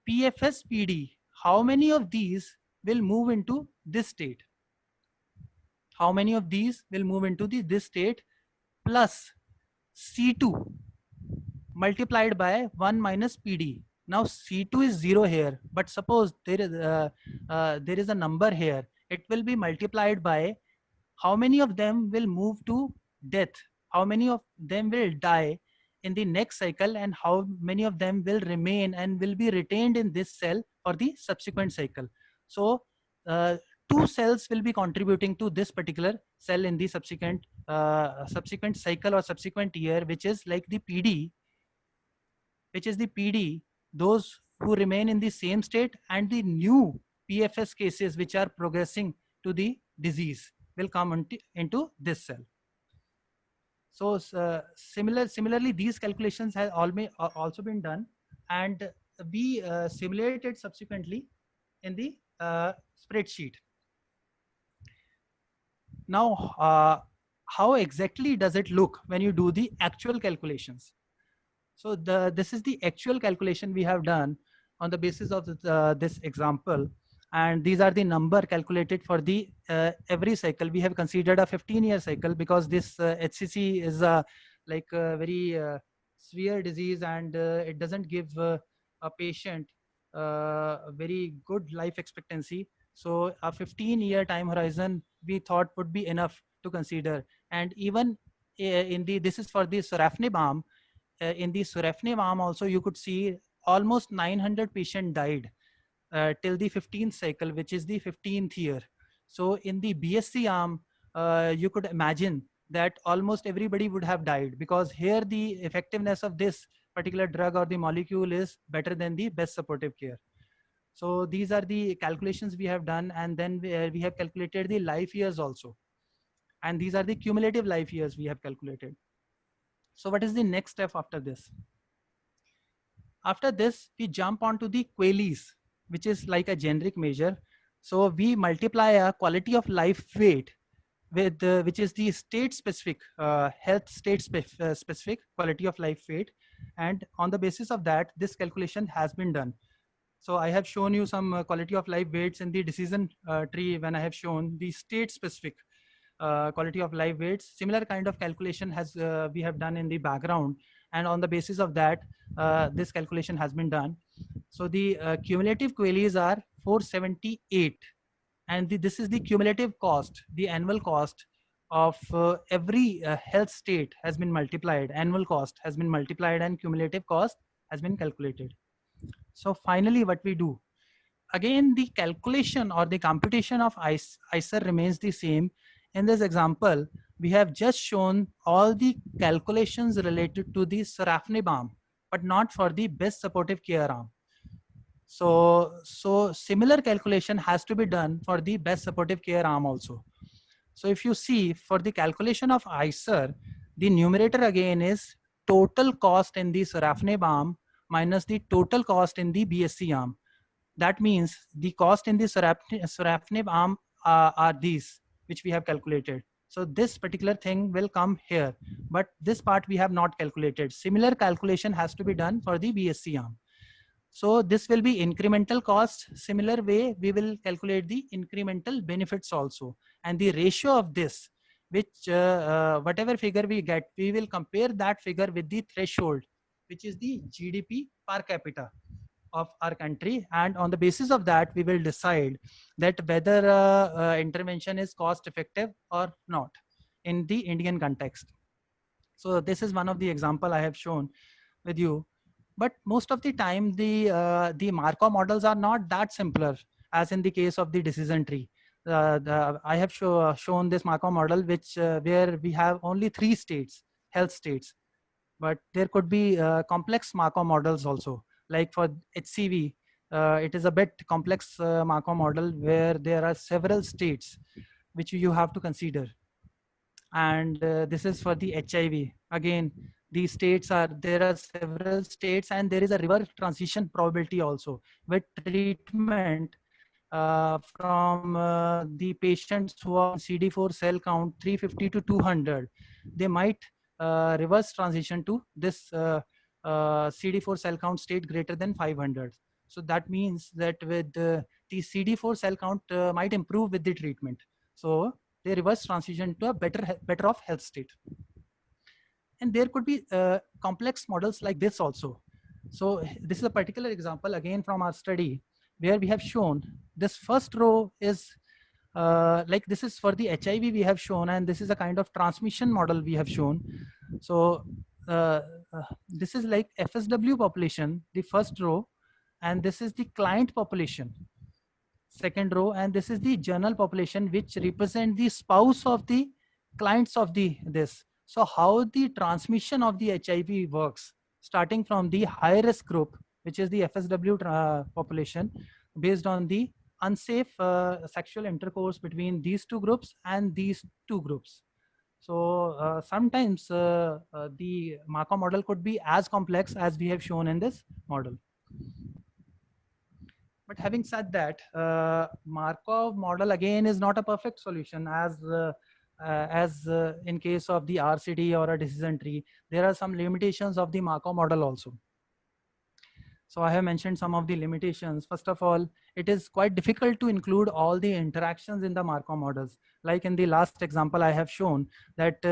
PFS PD, how many of these will move into this state? How many of these will move into this state, plus C2 multiplied by 1 minus PD. Now C2 is 0 here, but suppose there is a number here. It will be multiplied by how many of them will move to death, how many of them will die in the next cycle, and how many of them will remain and will be retained in this cell for the subsequent cycle. So two cells will be contributing to this particular cell in the subsequent cycle or subsequent year, which is like the PD, those who remain in the same state, and the new PFS cases which are progressing to the disease will come into this cell. So similarly, these calculations have also been done, and we simulated subsequently in the spreadsheet. Now, how exactly does it look when you do the actual calculations? So this is the actual calculation we have done on the basis of this example. And these are the number calculated for the every cycle. We have considered a 15-year cycle because this HCC is like very severe disease and it doesn't give a patient a very good life expectancy. So a 15-year time horizon we thought would be enough to consider. And even in the, this is for the sorafenib arm, in the sorafenib arm also you could see almost 900 patients died till the 15th cycle, which is the 15th year. So in the BSC arm, you could imagine that almost everybody would have died, because here the effectiveness of this particular drug or the molecule is better than the best supportive care. So these are the calculations we have done, and then we have calculated the life years also. And these are the cumulative life years we have calculated. So what is the next step after this? After this, we jump onto the QALYs, which is like a generic measure. So we multiply a quality of life weight with which is the state specific health state specific quality of life weight, and on the basis of that this calculation has been done. So I have shown you some quality of life weights in the decision tree when I have shown the state specific quality of life weights. Similar kind of calculation has we have done in the background, and on the basis of that this calculation has been done. So the cumulative QALYs are 478, and this is the cumulative cost, the annual cost of every health state has been multiplied, annual cost has been multiplied, and cumulative cost has been calculated. So finally what we do, again the calculation or the computation of ICER remains the same. In this example, we have just shown all the calculations related to the sorafenib arm, but not for the best supportive care arm. So similar calculation has to be done for the best supportive care arm also. So if you see for the calculation of ICER, the numerator again is total cost in the sorafenib arm minus the total cost in the BSC arm. That means the cost in the sorafenib arm are these, which we have calculated. So this particular thing will come here, but this part we have not calculated. Similar calculation has to be done for the BSC arm. So this will be incremental cost. Similar way, we will calculate the incremental benefits also. And the ratio of this, which whatever figure we get, we will compare that figure with the threshold, which is the GDP per capita of our country. And on the basis of that, we will decide that whether intervention is cost effective or not in the Indian context. So this is one of the example I have shown with you. But most of the time, the Markov models are not that simpler as in the case of the decision tree. I have shown this Markov model, which where we have only 3 states, health states. But there could be complex Markov models also. Like for HCV, it is a bit complex Markov model where there are several states which you have to consider. And this is for the HIV. Again, these states are, there are several states, and there is a reverse transition probability also with treatment from the patients who are CD4 cell count 350 to 200. They might reverse transition to this CD4 cell count state greater than 500. So that means that with the CD4 cell count might improve with the treatment. So they reverse transition to a better off health state. And there could be complex models like this also. So this is a particular example again from our study where we have shown this first row is like this is for the HIV we have shown, and this is a kind of transmission model we have shown. So this is like FSW population, the first row, and this is the client population, second row, and this is the journal population which represent the spouse of the clients of this. So how the transmission of the HIV works, starting from the high risk group, which is the FSW population, based on the unsafe sexual intercourse between these two groups and these two groups. So sometimes the Markov model could be as complex as we have shown in this model. But having said that, Markov model again is not a perfect solution as in case of the RCT or a decision tree. There are some limitations of the Markov model also. So I have mentioned some of the limitations. First of all, it is quite difficult to include all the interactions in the Markov models. Like in the last example I have shown that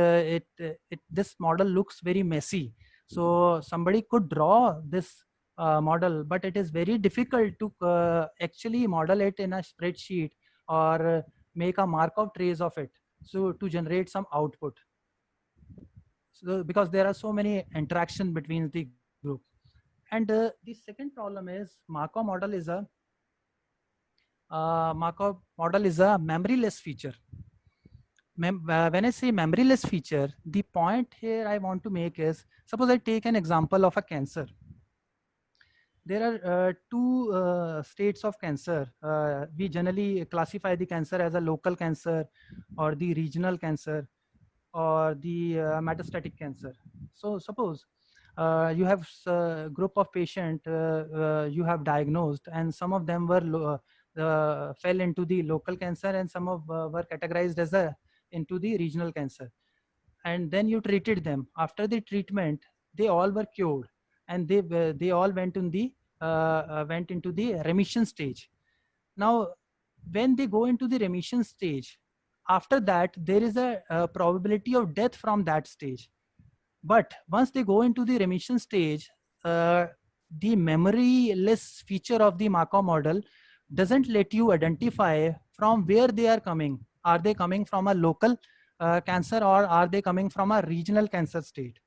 this model looks very messy. So somebody could draw this model, but it is very difficult to actually model it in a spreadsheet or make a Markov trace of it, so to generate some output. So because there are so many interaction between the group. And the second problem is Markov model is a memoryless feature. When I say memoryless feature, the point here I want to make is, suppose I take an example of a cancer. There are two states of cancer. We generally classify the cancer as a local cancer, or the regional cancer, or the metastatic cancer. So suppose you have a group of patient you have diagnosed, and some of them were fell into the local cancer, and some of were categorized as into the regional cancer. And then you treated them. After the treatment, they all were cured, and they all went into the remission stage. Now, when they go into the remission stage, after that there is a probability of death from that stage. But once they go into the remission stage, the memoryless feature of the Markov model doesn't let you identify from where they are coming. Are they coming from a local cancer, or are they coming from a regional cancer state?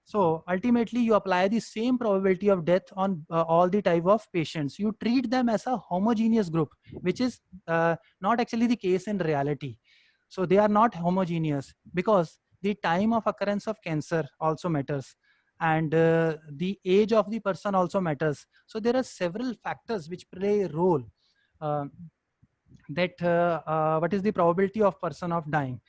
So ultimately, you apply the same probability of death on all the type of patients. You treat them as a homogeneous group, which is not actually the case in reality. So they are not homogeneous, because the time of occurrence of cancer also matters, and the age of the person also matters. So there are several factors which play a role uh, that what is the probability of person of dying.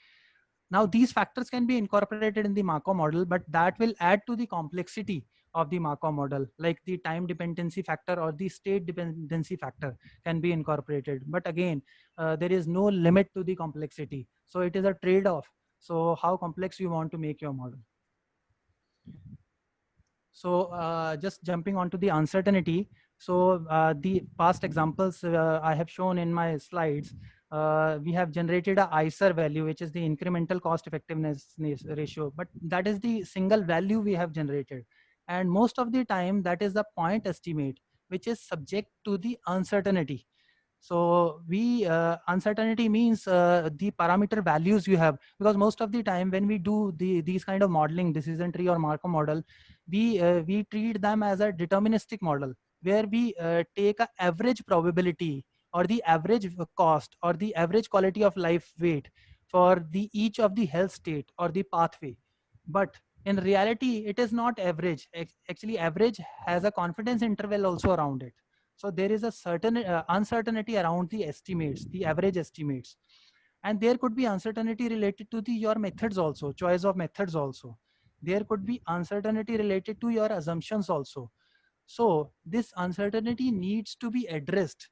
Now, these factors can be incorporated in the Markov model, but that will add to the complexity of the Markov model, like the time dependency factor or the state dependency factor can be incorporated. But again, there is no limit to the complexity. So it is a trade-off. So how complex you want to make your model. So just jumping onto the uncertainty. So the past examples I have shown in my slides, we have generated a ICER value, which is the incremental cost effectiveness ratio, but that is the single value we have generated. And most of the time that is the point estimate, which is subject to the uncertainty. So we uncertainty means the parameter values you have, because most of the time when we do these kind of modeling, decision tree or Markov model, we treat them as a deterministic model, where we take a average probability or the average cost or the average quality of life weight for the each of the health state or the pathway. But in reality, it is not average. Actually, average has a confidence interval also around it. So there is a certain uncertainty around the estimates, the average estimates. And there could be uncertainty related to your methods also, choice of methods also. There could be uncertainty related to your assumptions also. So this uncertainty needs to be addressed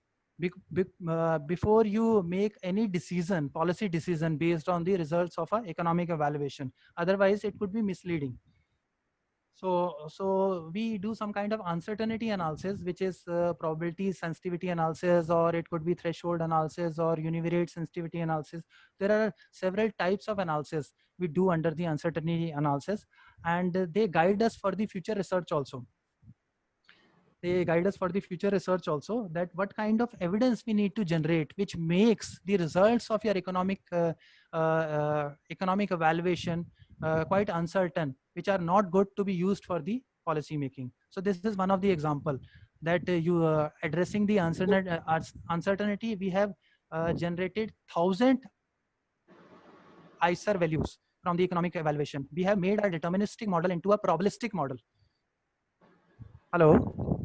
before you make any decision, policy decision based on the results of an economic evaluation. Otherwise, it could be misleading. So we do some kind of uncertainty analysis, which is probability sensitivity analysis, or it could be threshold analysis or univariate sensitivity analysis. There are several types of analysis we do under the uncertainty analysis, and they guide us for the future research also. They guide us for the future research also, that what kind of evidence we need to generate, which makes the results of your economic evaluation quite uncertain, which are not good to be used for the policy making. So this is one of the example that you addressing the uncertainty. We have generated 1,000 ICER values from the economic evaluation. We have made our deterministic model into a probabilistic model. Hello.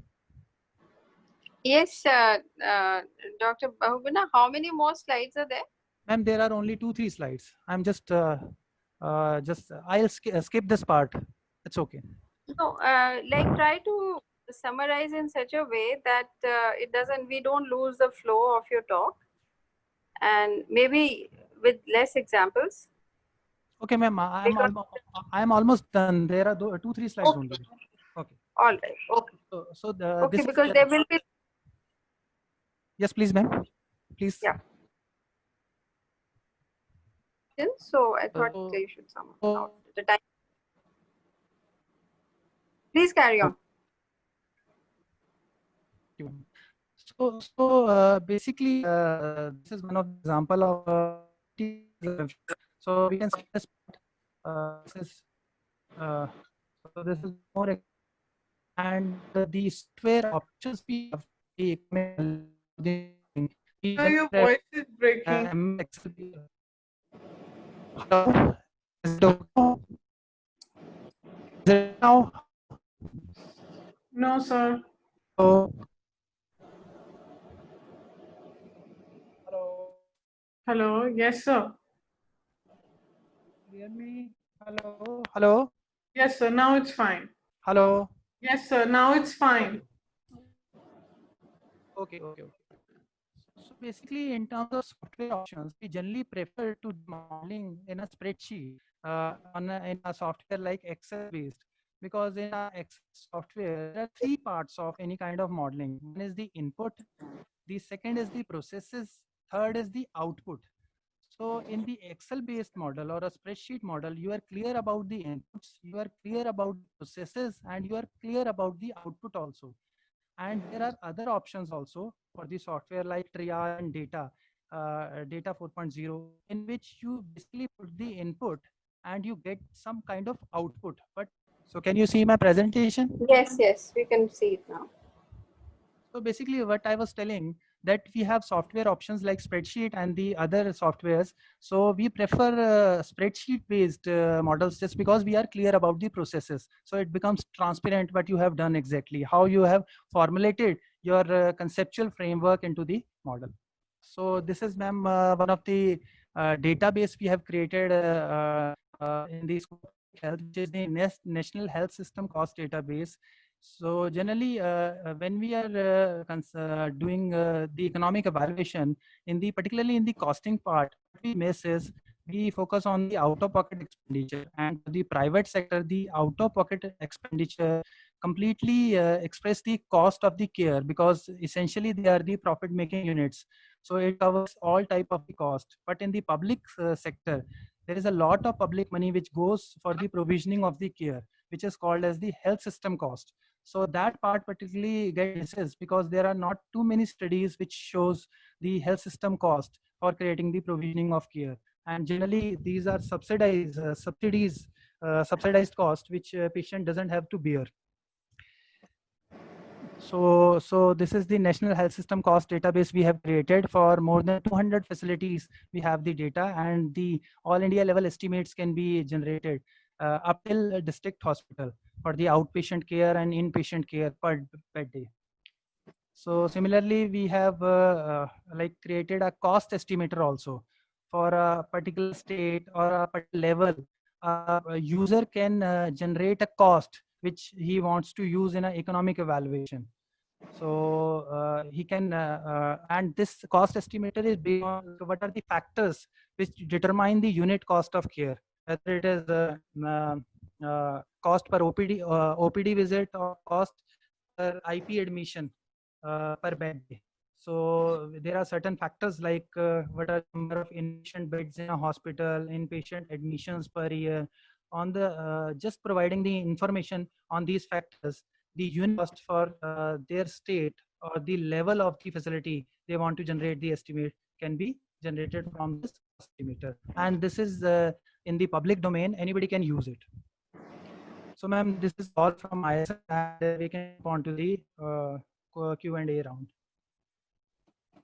Yes, Dr. Bahuguna, how many more slides are there? Ma'am, there are only 2-3 slides. I'm just I'll skip this part. It's okay. No, like try to summarize in such a way that we don't lose the flow of your talk, and maybe with less examples. Okay, ma'am, I'm almost done. There are 2-3 slides Okay. only. Okay. All right. Okay. So Okay, because there will be. Yes, please, ma'am. Please. Yeah. So I thought you should sum out the time. Please carry on. So basically, this is one of the example of so we can see this. This is more, and the software options we have. Sir, your voice is breaking. Hello, is it okay now? Is it now? No, sir. Hello. Hello. Yes, sir. Hear me? Hello. Hello. Yes, sir. Now it's fine. Hello. Yes, sir. Now it's fine. Okay. So basically, in terms of software options, we generally prefer to do modeling in a spreadsheet in a software like Excel based, because in a Excel software, there are three parts of any kind of modeling. One is the input, the second is the processes, third is the output. So in the Excel based model or a spreadsheet model, you are clear about the inputs, you are clear about the processes, and you are clear about the output also. And there are other options also for the software like triage and data 4.0, in which you basically put the input and you get some kind of output. But so can you see my presentation? Yes, we can see it now. So basically what I was telling, that we have software options like spreadsheet and the other softwares. So we prefer spreadsheet based models just because we are clear about the processes. So it becomes transparent what you have done exactly, how you have formulated your conceptual framework into the model. So this is, ma'am, one of the database we have created in the health, which is the National Health System Cost Database. So generally, when we are doing the economic evaluation, particularly in the costing part, what we miss is we focus on the out-of-pocket expenditure, and the private sector, the out-of-pocket expenditure completely express the cost of the care, because essentially they are the profit-making units. So it covers all type of the cost. But in the public sector, there is a lot of public money which goes for the provisioning of the care, which is called as the health system cost. So that part particularly gets missed because there are not too many studies which shows the health system cost for creating the provisioning of care. And generally these are subsidized cost which patient doesn't have to bear. So this is the National Health System Cost Database we have created. For more than 200 facilities we have the data, and the all India level estimates can be generated up till a district hospital for the outpatient care and inpatient care per day. So similarly, we have like created a cost estimator also for a particular state or a particular level. A user can generate a cost which he wants to use in an economic evaluation. So he can, and this cost estimator is based on what are the factors which determine the unit cost of care, whether it is cost per OPD visit or cost per IP admission per bed. So there are certain factors like what are the number of inpatient beds in a hospital, inpatient admissions per year. On the just providing the information on these factors, the unit cost for their state or the level of the facility they want to generate the estimate can be generated from this estimator. And this is in the public domain, anybody can use it. So ma'am, this is all from my side, and we can go on to the Q&A round.